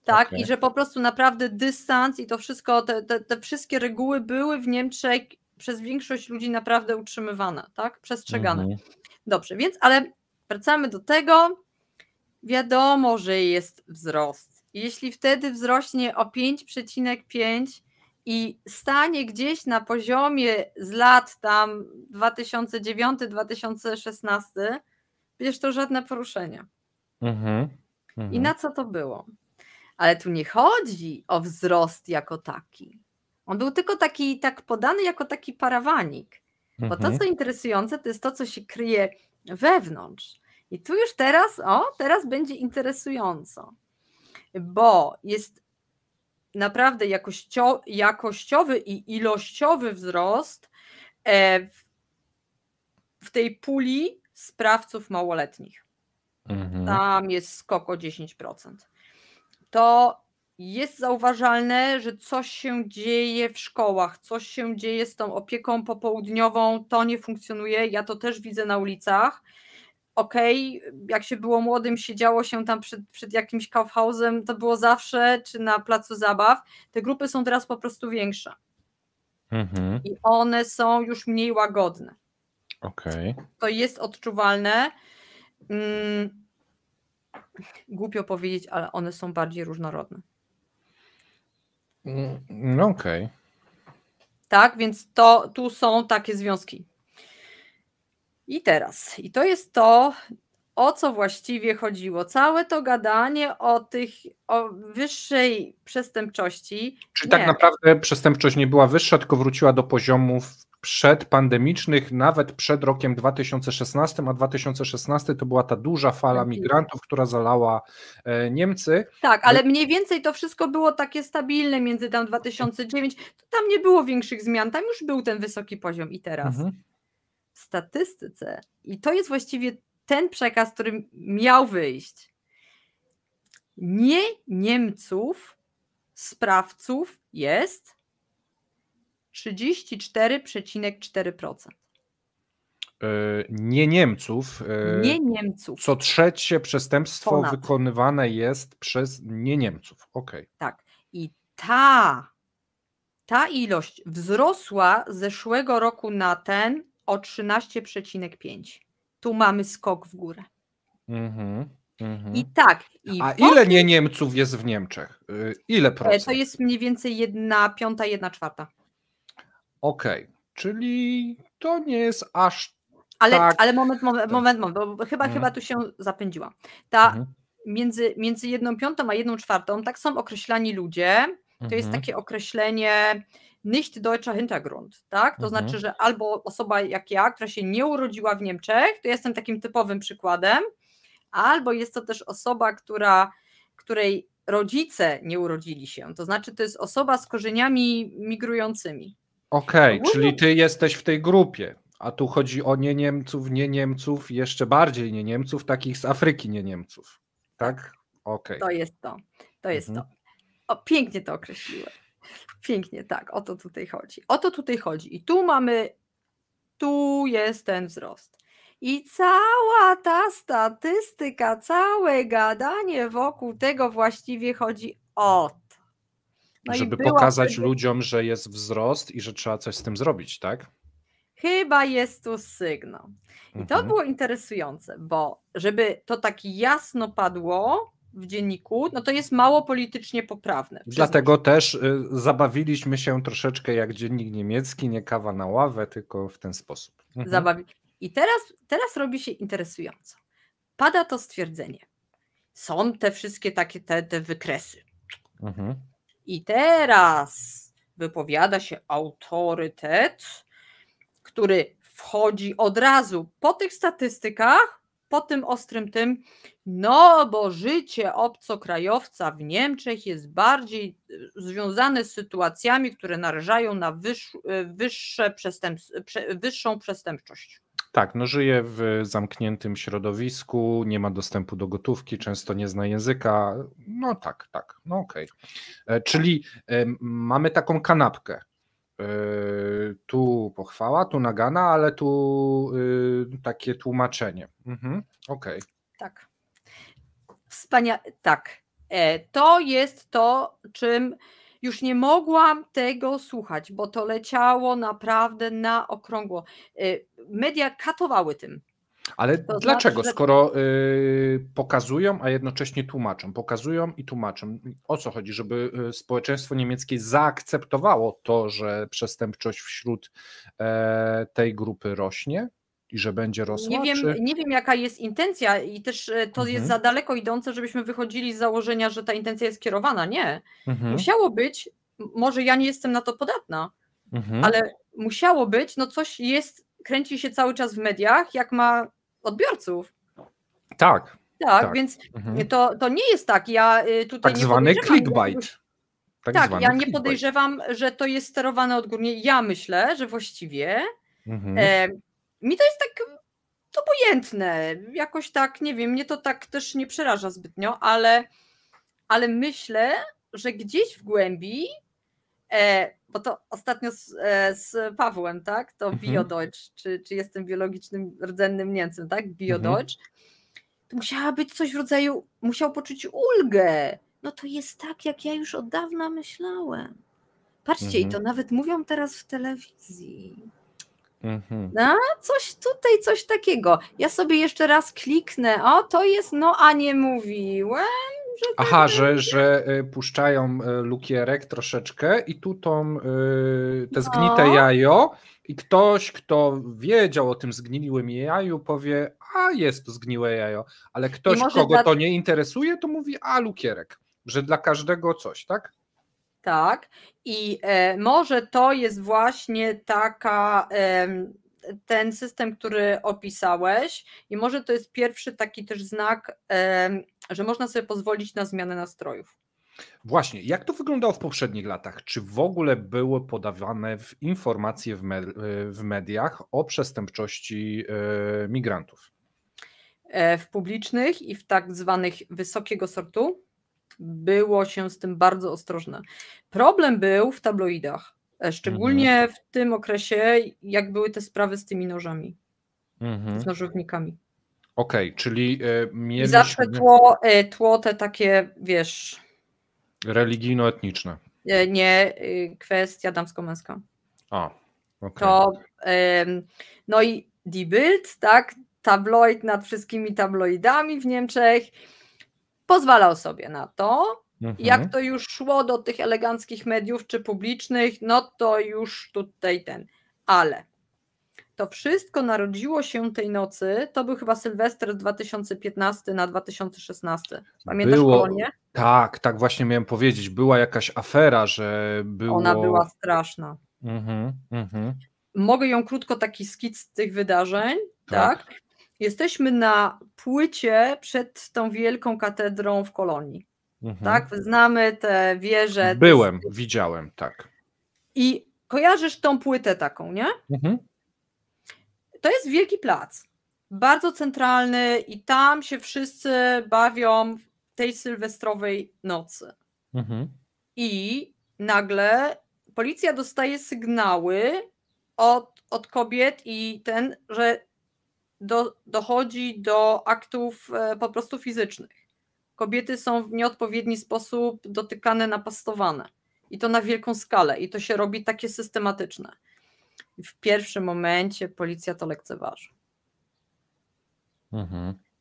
S2: Tak, i że po prostu naprawdę dystans i to wszystko, te wszystkie reguły były w Niemczech przez większość ludzi naprawdę utrzymywana, tak? Przestrzegane.
S1: Mhm.
S2: Dobrze, więc ale wracamy do tego. Wiadomo, że jest wzrost. Jeśli wtedy wzrośnie o 5,5 i stanie gdzieś na poziomie z lat tam 2009-2016, przecież to żadne poruszenie.
S1: Mhm.
S2: I na co to było? Ale tu nie chodzi o wzrost jako taki. On był tylko taki, tak podany jako taki parawanik. Bo to, co interesujące, to jest to, co się kryje wewnątrz. I tu już teraz będzie interesująco, bo jest naprawdę jakościowy i ilościowy wzrost w tej puli sprawców małoletnich. Tam jest skok o 10%. To jest zauważalne, że coś się dzieje w szkołach, coś się dzieje z tą opieką popołudniową, to nie funkcjonuje, ja to też widzę na ulicach. Okej, jak się było młodym, siedziało się tam przed jakimś Kaufhausem, to było zawsze, czy na placu zabaw. Te grupy są teraz po prostu większe. I one są już mniej łagodne.
S1: Okej.
S2: To jest odczuwalne. Głupio powiedzieć, ale one są bardziej różnorodne.
S1: No okej.
S2: Tak, więc tu są takie związki. I to jest to, o co właściwie chodziło. Całe to gadanie o wyższej przestępczości.
S1: Czyli tak naprawdę przestępczość nie była wyższa, tylko wróciła do poziomów przedpandemicznych, nawet przed rokiem 2016, a 2016 to była ta duża fala migrantów, która zalała Niemcy.
S2: Tak, ale mniej więcej to wszystko było takie stabilne między tam 2009, to tam nie było większych zmian, tam już był ten wysoki poziom i teraz w statystyce, i to jest właściwie ten przekaz, który miał wyjść. Nie Niemców, sprawców jest 34,4%.
S1: Nie Niemców.
S2: Nie Niemców.
S1: Co trzecie przestępstwo wykonywane jest przez nie Niemców. Okej.
S2: Tak. I ta ilość wzrosła z zeszłego roku na ten o 13,5. Tu mamy skok w górę. I tak.
S1: Ile nie Niemców jest w Niemczech? Ile procent?
S2: To jest mniej więcej 1/5, 1/4.
S1: Okej, czyli to nie jest aż
S2: tak. Ale moment, bo chyba tu się zapędziłam. Między 1/5 a 1/4 tak są określani ludzie. To jest takie określenie nicht deutscher Hintergrund, tak? To znaczy, że albo osoba jak ja, która się nie urodziła w Niemczech, to jestem takim typowym przykładem, albo jest to też osoba, której rodzice nie urodzili się, to znaczy to jest osoba z korzeniami migrującymi.
S1: Okej, czyli ty jesteś w tej grupie, a tu chodzi o nie Niemców, jeszcze bardziej nie Niemców, takich z Afryki nie Niemców, tak? Okej.
S2: To jest to. O, pięknie to określiłem. Pięknie, tak, o to tutaj chodzi. I tu jest ten wzrost. I cała ta statystyka, całe gadanie wokół tego właściwie chodzi o to.
S1: Żeby pokazać ludziom, że jest wzrost i że trzeba coś z tym zrobić, tak?
S2: Chyba jest tu sygnał. I to było interesujące, bo żeby to tak jasno padło w dzienniku, no to jest mało politycznie poprawne.
S1: Dlatego też zabawiliśmy się troszeczkę jak dziennik niemiecki, nie kawa na ławę, tylko w ten sposób.
S2: I teraz robi się interesująco. Pada to stwierdzenie. Są te wszystkie takie te wykresy. I teraz wypowiada się autorytet, który wchodzi od razu po tych statystykach, po tym ostrym tym, no bo życie obcokrajowca w Niemczech jest bardziej związane z sytuacjami, które narażają na wyższą przestępczość.
S1: Tak, no żyje w zamkniętym środowisku, nie ma dostępu do gotówki, często nie zna języka. No tak, no okej. Czyli mamy taką kanapkę. Tu pochwała, tu nagana, ale tu takie tłumaczenie. Okej.
S2: Tak. Wspaniale. Tak. To jest to, czym już nie mogłam tego słuchać, bo to leciało naprawdę na okrągło. Media katowały tym.
S1: Ale
S2: To
S1: dlaczego,
S2: znaczy, że
S1: skoro pokazują, a jednocześnie tłumaczą? Pokazują i tłumaczą. O co chodzi? Żeby społeczeństwo niemieckie zaakceptowało to, że przestępczość wśród tej grupy rośnie i że będzie rosła?
S2: nie wiem, jaka jest intencja i też to jest za daleko idące, żebyśmy wychodzili z założenia, że ta intencja jest kierowana. Nie. Musiało być, może ja nie jestem na to podatna, ale musiało być, no coś jest, kręci się cały czas w mediach, jak ma odbiorców.
S1: Tak.
S2: Tak, więc to nie jest tak. Ja tutaj
S1: Tak
S2: nie
S1: zwany
S2: podejrzewam.
S1: clickbait.
S2: Tak, ja nie podejrzewam, że to jest sterowane odgórnie. Ja myślę, że właściwie mi to jest tak obojętne. Jakoś tak, nie wiem, mnie to tak też nie przeraża zbytnio, ale myślę, że gdzieś w głębi, bo to ostatnio z Pawłem, tak, to Bio-Deutsch, czy jestem biologicznym rdzennym Niemcem, tak, Bio-Deutsch, to musiała być coś w rodzaju, musiał poczuć ulgę. No to jest tak, jak ja już od dawna myślałem. Patrzcie, i to nawet mówią teraz w telewizji. No, coś tutaj, coś takiego. Ja sobie jeszcze raz kliknę, o to jest, no a nie mówiłem, że tak.
S1: Aha, że puszczają lukierek troszeczkę i tu te zgnite jajo i ktoś, kto wiedział o tym zgniłym jaju, powie, a jest to zgniłe jajo, ale ktoś, kogo to nie interesuje, to mówi, a lukierek, że dla każdego coś, tak?
S2: Tak, i może to jest właśnie ten system, który opisałeś, i może to jest pierwszy taki też znak, że można sobie pozwolić na zmianę nastrojów.
S1: Właśnie, jak to wyglądało w poprzednich latach? Czy w ogóle były podawane informacje w mediach o przestępczości migrantów?
S2: W publicznych i w tak zwanych wysokiego sortu było się z tym bardzo ostrożne. Problem był w tabloidach, szczególnie w tym okresie, jak były te sprawy z tymi nożami, z nożownikami.
S1: Okej, czyli mieliśmy...
S2: I zawsze tło te takie, wiesz...
S1: Religijno-etniczne.
S2: Nie, kwestia damsko-męska.
S1: Okay.
S2: To, no i Die Bild, tak, tabloid nad wszystkimi tabloidami w Niemczech, pozwalał sobie na to. Jak to już szło do tych eleganckich mediów czy publicznych, no to już tutaj ale to wszystko narodziło się tej nocy, to był chyba Sylwester 2015 na 2016. Pamiętasz Kolonię?
S1: Tak, właśnie miałem powiedzieć, była jakaś afera, że było...
S2: Ona była straszna. Mogę ją krótko, taki skic tych wydarzeń, tak? Jesteśmy na płycie przed tą wielką katedrą w Kolonii. Tak, znamy te wieże.
S1: Widziałem, tak.
S2: I kojarzysz tą płytę taką, nie? To jest wielki plac, bardzo centralny i tam się wszyscy bawią w tej sylwestrowej nocy. I nagle policja dostaje sygnały od kobiet i że dochodzi do aktów po prostu fizycznych. Kobiety są w nieodpowiedni sposób dotykane, napastowane. I to na wielką skalę. I to się robi takie systematyczne. I w pierwszym momencie policja to lekceważy.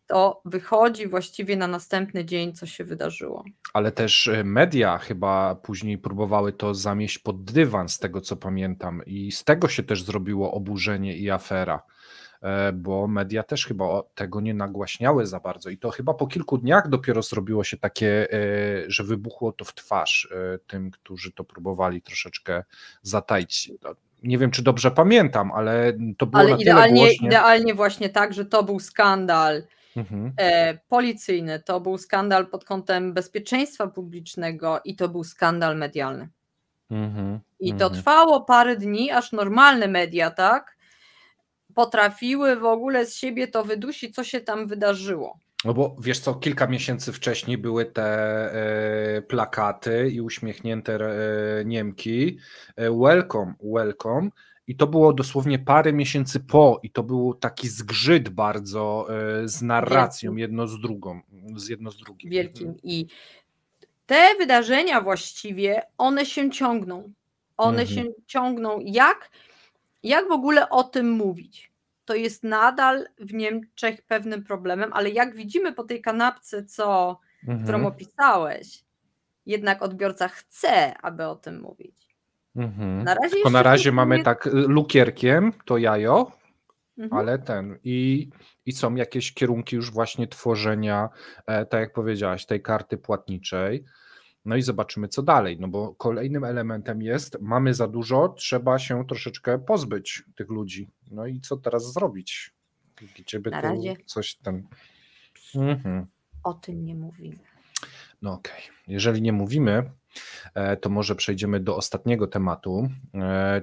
S2: To wychodzi właściwie na następny dzień, co się wydarzyło.
S1: Ale też media chyba później próbowały to zamieść pod dywan, z tego co pamiętam. I z tego się też zrobiło oburzenie i afera. Bo media też chyba tego nie nagłaśniały za bardzo i to chyba po kilku dniach dopiero zrobiło się takie, że wybuchło to w twarz tym, którzy to próbowali troszeczkę zataić. Nie wiem, czy dobrze pamiętam, ale to było na tyle głośno.
S2: Idealnie właśnie tak, że to był skandal policyjny, to był skandal pod kątem bezpieczeństwa publicznego i to był skandal medialny. I to trwało parę dni, aż normalne media, tak, potrafiły w ogóle z siebie to wydusić, co się tam wydarzyło.
S1: No bo wiesz co, kilka miesięcy wcześniej były te plakaty i uśmiechnięte Niemki, welcome, i to było dosłownie parę miesięcy po i to był taki zgrzyt bardzo z narracją jedno z drugim.
S2: Wielkim. I te wydarzenia właściwie, one się ciągną. One się ciągną. Jak w ogóle o tym mówić? To jest nadal w Niemczech pewnym problemem, ale jak widzimy po tej kanapce, którą opisałeś, jednak odbiorca chce, aby o tym mówić. Na razie
S1: Tylko na razie mamy tak lukierkiem to jajo, ale i są jakieś kierunki już właśnie tworzenia, tak jak powiedziałaś, tej karty płatniczej. No i zobaczymy, co dalej, no bo kolejnym elementem jest, mamy za dużo, trzeba się troszeczkę pozbyć tych ludzi. No i co teraz zrobić? Gdzie by
S2: na
S1: tu
S2: razie
S1: coś tam...
S2: o tym nie mówimy.
S1: No okej. Jeżeli nie mówimy, to może przejdziemy do ostatniego tematu,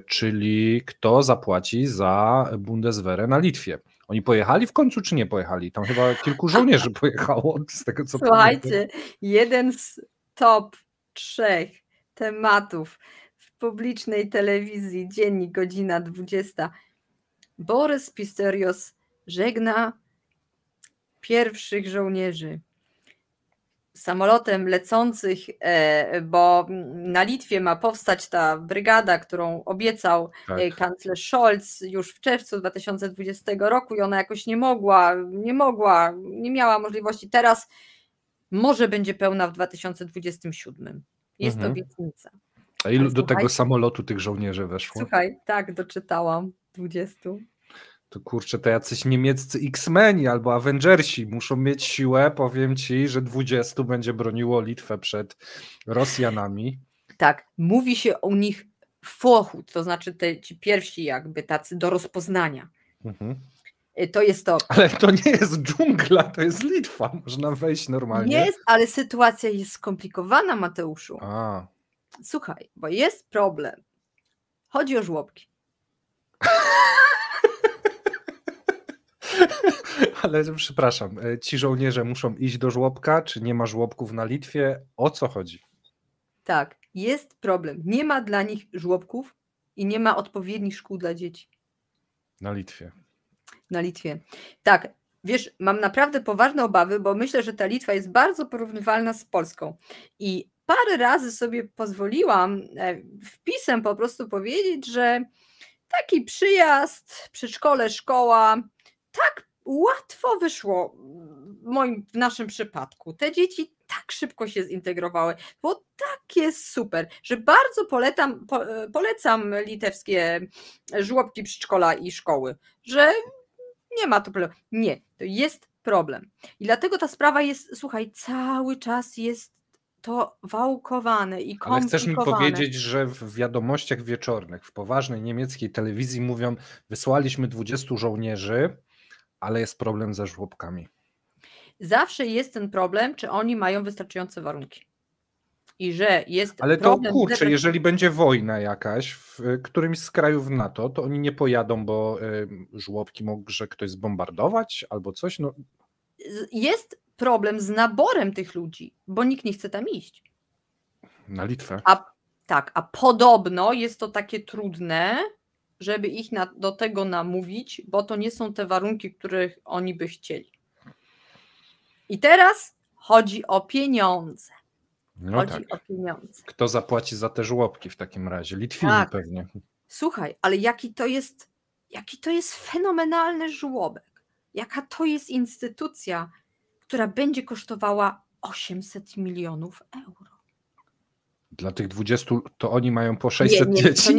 S1: czyli kto zapłaci za Bundeswehrę na Litwie. Oni pojechali w końcu, czy nie pojechali? Tam chyba kilku żołnierzy pojechało, z tego co
S2: Słuchajcie,
S1: pamiętam.
S2: jeden z top 3 tematów w publicznej telewizji, dziennik, godzina 20. Borys Pistorius żegna pierwszych żołnierzy. Samolotem lecących, bo na Litwie ma powstać ta brygada, którą obiecał kanclerz Scholz już w czerwcu 2020 roku i ona jakoś nie miała możliwości. Teraz może będzie pełna w 2027. Jest obietnica.
S1: A ilu do tego samolotu tych żołnierzy weszło?
S2: Słuchaj, tak, doczytałam. 20.
S1: To kurczę, to jacyś niemieccy X-meni albo Avengersi muszą mieć siłę, powiem ci, że 20 będzie broniło Litwę przed Rosjanami.
S2: Tak, mówi się o nich Vorhut, to znaczy ci pierwsi jakby tacy do rozpoznania. To jest to.
S1: Ale to nie jest dżungla, to jest Litwa, można wejść normalnie.
S2: Jest, ale sytuacja jest skomplikowana, Mateuszu.
S1: A.
S2: Słuchaj, bo jest problem. Chodzi o żłobki.
S1: Ale przepraszam, ci żołnierze muszą iść do żłobka, czy nie ma żłobków na Litwie? O co chodzi?
S2: Tak, jest problem. Nie ma dla nich żłobków i nie ma odpowiednich szkół dla dzieci.
S1: Na Litwie.
S2: Na Litwie. Tak, wiesz, mam naprawdę poważne obawy, bo myślę, że ta Litwa jest bardzo porównywalna z Polską. I parę razy sobie pozwoliłam wpisem po prostu powiedzieć, że taki przyjazd, przedszkole, szkoła, tak łatwo wyszło w naszym przypadku. Te dzieci tak szybko się zintegrowały, bo tak jest super, że bardzo polecam litewskie żłobki, przedszkola i szkoły, że nie ma tu problemu. Nie, to jest problem. I dlatego ta sprawa jest, słuchaj, cały czas jest to wałkowane i komplikowane.
S1: Ale chcesz mi powiedzieć, że w wiadomościach wieczornych, w poważnej niemieckiej telewizji mówią, wysłaliśmy 20 żołnierzy, ale jest problem ze żłobkami.
S2: Zawsze jest ten problem, czy oni mają wystarczające warunki. I że jest
S1: ale
S2: problem.
S1: To kurczę, jeżeli będzie wojna jakaś w którymś z krajów NATO, to oni nie pojadą, bo żłobki może ktoś zbombardować albo coś. No.
S2: Jest problem z naborem tych ludzi, bo nikt nie chce tam iść.
S1: Na Litwę.
S2: A podobno jest to takie trudne, żeby ich do tego namówić, bo to nie są te warunki, których oni by chcieli. I teraz chodzi o pieniądze. O pieniądze.
S1: Kto zapłaci za te żłobki w takim razie? Litwini pewnie.
S2: Słuchaj, ale jaki to jest fenomenalny żłobek. Jaka to jest instytucja, która będzie kosztowała 800 milionów euro.
S1: Dla tych 20 to oni mają po 600 dzieci?
S2: To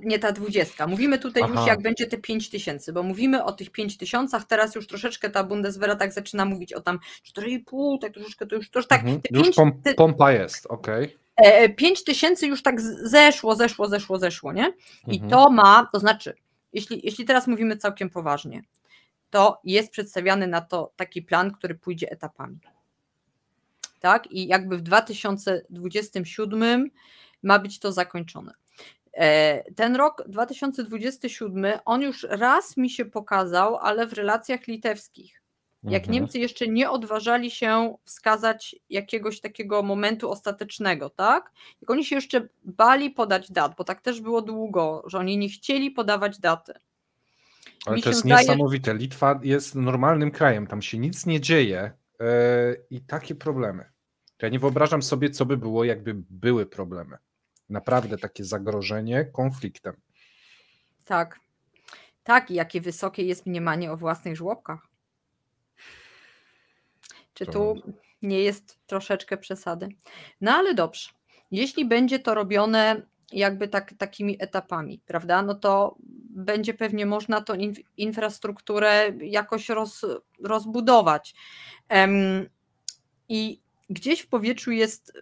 S2: nie ta 20. Mówimy tutaj już jak będzie te 5000, bo mówimy o tych 5000, teraz już troszeczkę ta Bundeswehra tak zaczyna mówić o tam 4,5, tak troszeczkę to już tak.
S1: Już pompa jest, okej.
S2: 5000 już tak zeszło, nie? I to znaczy, jeśli teraz mówimy całkiem poważnie, to jest przedstawiany na to taki plan, który pójdzie etapami. Tak? I jakby w 2027 ma być to zakończone. Ten rok 2027, on już raz mi się pokazał, ale w relacjach litewskich. Jak Niemcy jeszcze nie odważali się wskazać jakiegoś takiego momentu ostatecznego, tak? Jak oni się jeszcze bali podać dat, bo tak też było długo, że oni nie chcieli podawać daty.
S1: Ale to jest niesamowite. Litwa jest normalnym krajem, tam się nic nie dzieje i takie problemy. To ja nie wyobrażam sobie, co by było, jakby były problemy. Naprawdę takie zagrożenie konfliktem.
S2: Tak. Tak, i jakie wysokie jest mniemanie o własnych żłobkach. Czy
S1: To-
S2: tu nie jest troszeczkę przesady? No ale dobrze. Jeśli będzie to robione jakby takimi etapami, prawda, no to będzie pewnie można tą infrastrukturę jakoś rozbudować. I gdzieś w powietrzu jest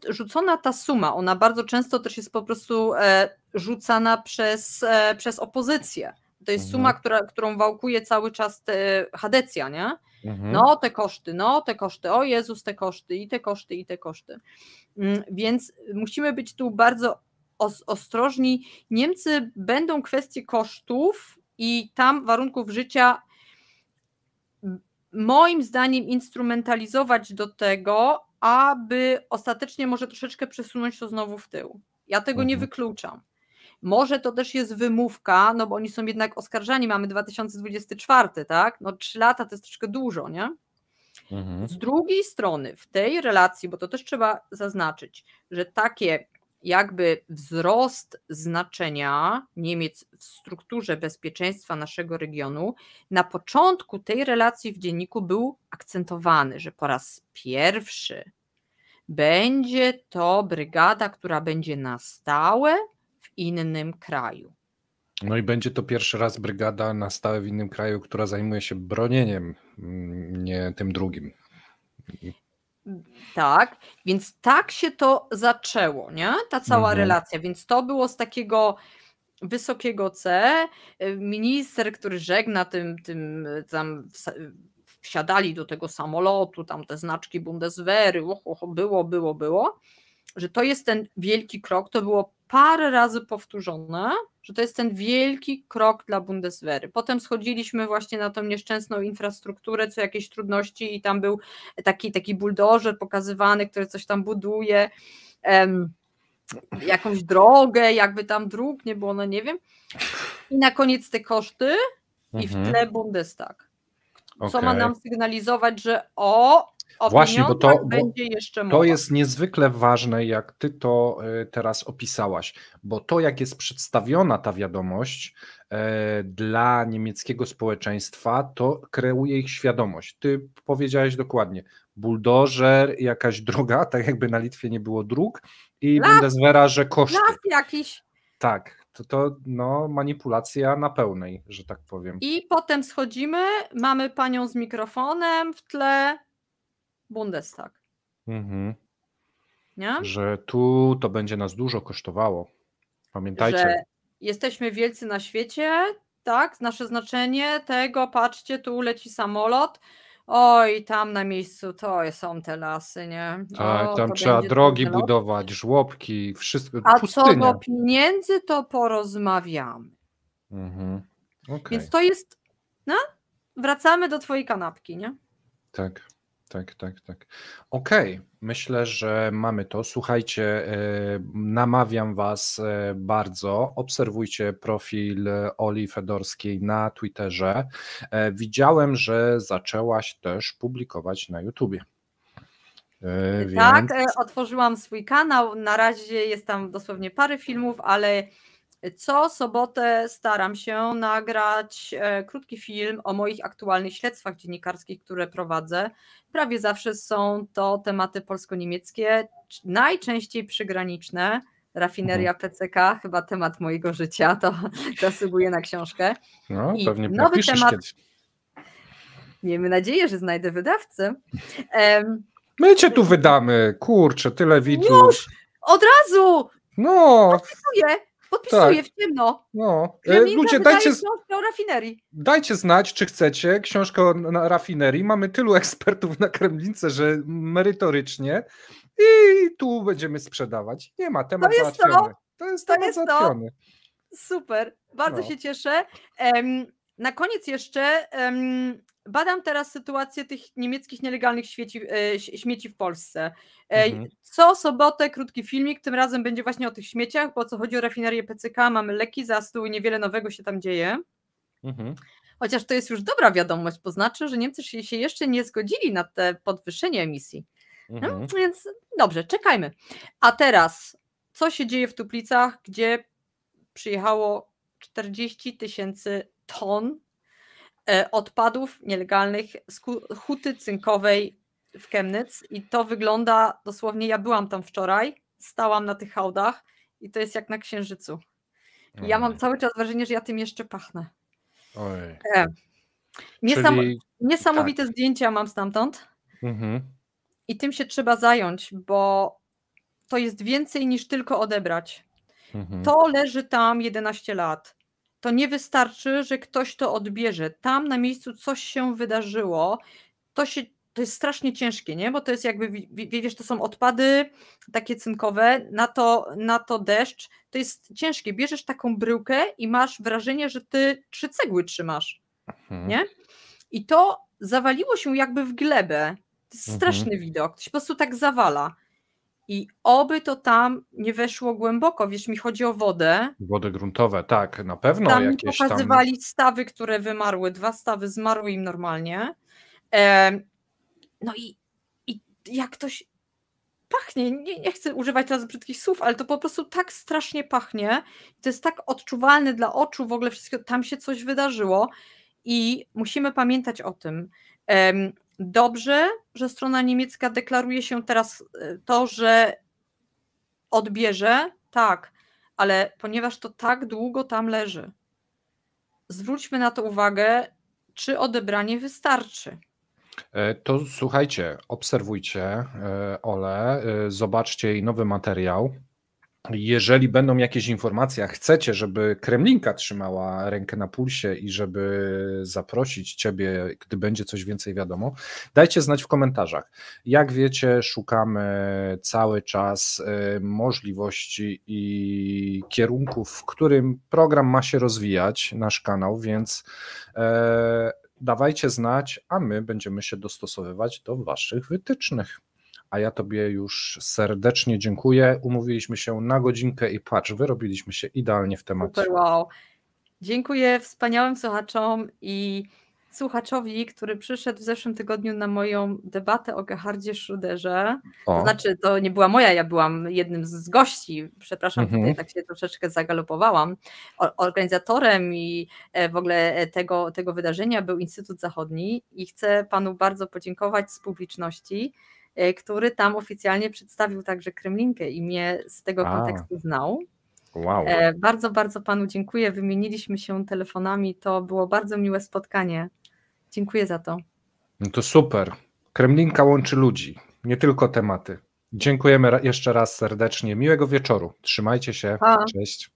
S2: rzucona ta suma, ona bardzo często też jest po prostu rzucana przez opozycję. To jest suma, którą wałkuje cały czas Hadecja, nie? No te koszty, o Jezus, te koszty i te koszty i te koszty. Więc musimy być tu bardzo ostrożni. Niemcy będą kwestie kosztów i tam warunków życia moim zdaniem instrumentalizować do tego, aby ostatecznie może troszeczkę przesunąć to znowu w tył. Ja tego nie wykluczam. Może to też jest wymówka, no bo oni są jednak oskarżani, mamy 2024, tak? No 3 lata to jest troszkę dużo, nie? Z drugiej strony w tej relacji, bo to też trzeba zaznaczyć, że takie jakby wzrost znaczenia Niemiec w strukturze bezpieczeństwa naszego regionu na początku tej relacji w dzienniku był akcentowany, że po raz pierwszy będzie to brygada, która będzie na stałe w innym kraju.
S1: No i będzie to pierwszy raz brygada na stałe w innym kraju, która zajmuje się bronieniem, nie tym drugim.
S2: Tak, więc tak się to zaczęło, nie? Ta cała relacja, więc to było z takiego wysokiego C, minister, który żegna tym tam wsiadali do tego samolotu, tam te znaczki Bundeswehry, było, że to jest ten wielki krok, to było parę razy powtórzone, że to jest ten wielki krok dla Bundeswehry. Potem schodziliśmy właśnie na tą nieszczęsną infrastrukturę, co jakieś trudności i tam był taki buldożer pokazywany, który coś tam buduje, jakąś drogę, jakby tam dróg nie było, no nie wiem. I na koniec te koszty i w tle Bundestag. Co ma nam sygnalizować, że
S1: właśnie, bo to
S2: będzie jeszcze mowa.
S1: To jest niezwykle ważne, jak ty to teraz opisałaś, bo to, jak jest przedstawiona ta wiadomość dla niemieckiego społeczeństwa, to kreuje ich świadomość. Ty powiedziałeś dokładnie, buldożer, jakaś droga, tak jakby na Litwie nie było dróg i Bundeswehra, że koszty.
S2: Las jakiś.
S1: Tak, to manipulacja na pełnej, że tak powiem.
S2: I potem schodzimy, mamy panią z mikrofonem w tle, Bundestag. Nie?
S1: Że tu to będzie nas dużo kosztowało. Pamiętajcie.
S2: Że jesteśmy wielcy na świecie, tak, nasze znaczenie tego, patrzcie, tu leci samolot, oj, tam na miejscu to są te lasy, nie?
S1: Tak, tam trzeba drogi budować, żłobki, wszystko.
S2: A
S1: pustynia.
S2: co do pieniędzy, to porozmawiamy.
S1: Okay.
S2: Więc to jest, no, wracamy do twojej kanapki, nie?
S1: Tak. Okej, myślę, że mamy to. Słuchajcie, namawiam was bardzo, obserwujcie profil Oli Fedorskiej na Twitterze. Widziałem, że zaczęłaś też publikować na YouTubie.
S2: Tak, otworzyłam swój kanał, na razie jest tam dosłownie parę filmów, ale co sobotę staram się nagrać krótki film o moich aktualnych śledztwach dziennikarskich, które prowadzę. Prawie zawsze są to tematy polsko-niemieckie, najczęściej przygraniczne. Rafineria PCK, chyba temat mojego życia, to zasługuje na książkę.
S1: No,
S2: I
S1: pewnie
S2: nowy temat.
S1: Kiedyś.
S2: Miejmy nadzieję, że znajdę wydawcę.
S1: My cię tu wydamy, kurczę, tyle widzów.
S2: Już, od razu!
S1: No.
S2: Podpisuję w ciemno.
S1: No.
S2: Ludzie, dajcie książkę o rafinerii.
S1: Dajcie znać, czy chcecie książkę o rafinerii. Mamy tylu ekspertów na Kremlince, że merytorycznie i tu będziemy sprzedawać. Nie ma, temat załatwiony. To jest temat załatwiony.
S2: Super, bardzo się cieszę. Na koniec jeszcze badam teraz sytuację tych niemieckich nielegalnych śmieci w Polsce. Co sobotę krótki filmik, tym razem będzie właśnie o tych śmieciach, bo co chodzi o rafinerię PCK, mamy leki za stół i niewiele nowego się tam dzieje. Chociaż to jest już dobra wiadomość, bo znaczy, że Niemcy się jeszcze nie zgodzili na te podwyższenie emisji. No, więc dobrze, czekajmy. A teraz, co się dzieje w Tuplicach, gdzie przyjechało 40 000 ton odpadów nielegalnych z huty cynkowej w Chemnitz i to wygląda dosłownie, ja byłam tam wczoraj, stałam na tych hałdach i to jest jak na Księżycu. I ja mam cały czas wrażenie, że ja tym jeszcze pachnę.
S1: Oj.
S2: Niesamowite zdjęcia mam stamtąd i tym się trzeba zająć, bo to jest więcej niż tylko odebrać. To leży tam 11 lat. To nie wystarczy, że ktoś to odbierze. Tam na miejscu coś się wydarzyło. To jest strasznie ciężkie, nie? Bo to jest jakby, wiesz, to są odpady takie cynkowe, na to deszcz. To jest ciężkie. Bierzesz taką bryłkę i masz wrażenie, że ty 3 cegły trzymasz, nie? I to zawaliło się jakby w glebę. To jest straszny widok. To się po prostu tak zawala. I oby to tam nie weszło głęboko, wiesz, mi chodzi o wodę.
S1: Wody gruntowe, tak, na pewno.
S2: Tam mi pokazywali stawy, które wymarły, 2 stawy zmarły im normalnie. No i jak ktoś pachnie, nie chcę używać teraz brzydkich słów, ale to po prostu tak strasznie pachnie. To jest tak odczuwalne dla oczu, w ogóle wszystko, tam się coś wydarzyło i musimy pamiętać o tym. Dobrze, że strona niemiecka deklaruje się teraz to, że odbierze, tak, ale ponieważ to tak długo tam leży, zwróćmy na to uwagę, czy odebranie wystarczy.
S1: To słuchajcie, obserwujcie Ole, zobaczcie jej nowy materiał. Jeżeli będą jakieś informacje, a chcecie, żeby Kremlinka trzymała rękę na pulsie i żeby zaprosić Ciebie, gdy będzie coś więcej wiadomo, dajcie znać w komentarzach. Jak wiecie, szukamy cały czas możliwości i kierunków, w którym program ma się rozwijać, nasz kanał, więc dawajcie znać, a my będziemy się dostosowywać do Waszych wytycznych. A ja Tobie już serdecznie dziękuję. Umówiliśmy się na godzinkę i patrz, wyrobiliśmy się idealnie w temacie.
S2: Super, wow. Dziękuję wspaniałym słuchaczom i słuchaczowi, który przyszedł w zeszłym tygodniu na moją debatę o Gerhardzie Schröderze. To znaczy, to nie była moja, ja byłam jednym z gości. Przepraszam, tutaj tak się troszeczkę zagalopowałam. Organizatorem i w ogóle tego wydarzenia był Instytut Zachodni i chcę Panu bardzo podziękować z publiczności, który tam oficjalnie przedstawił także Kremlinkę i mnie z tego kontekstu znał.
S1: Wow.
S2: Bardzo, bardzo Panu dziękuję. Wymieniliśmy się telefonami. To było bardzo miłe spotkanie. Dziękuję za to.
S1: No to super. Kremlinka łączy ludzi, nie tylko tematy. Dziękujemy jeszcze raz serdecznie. Miłego wieczoru. Trzymajcie się. Cześć.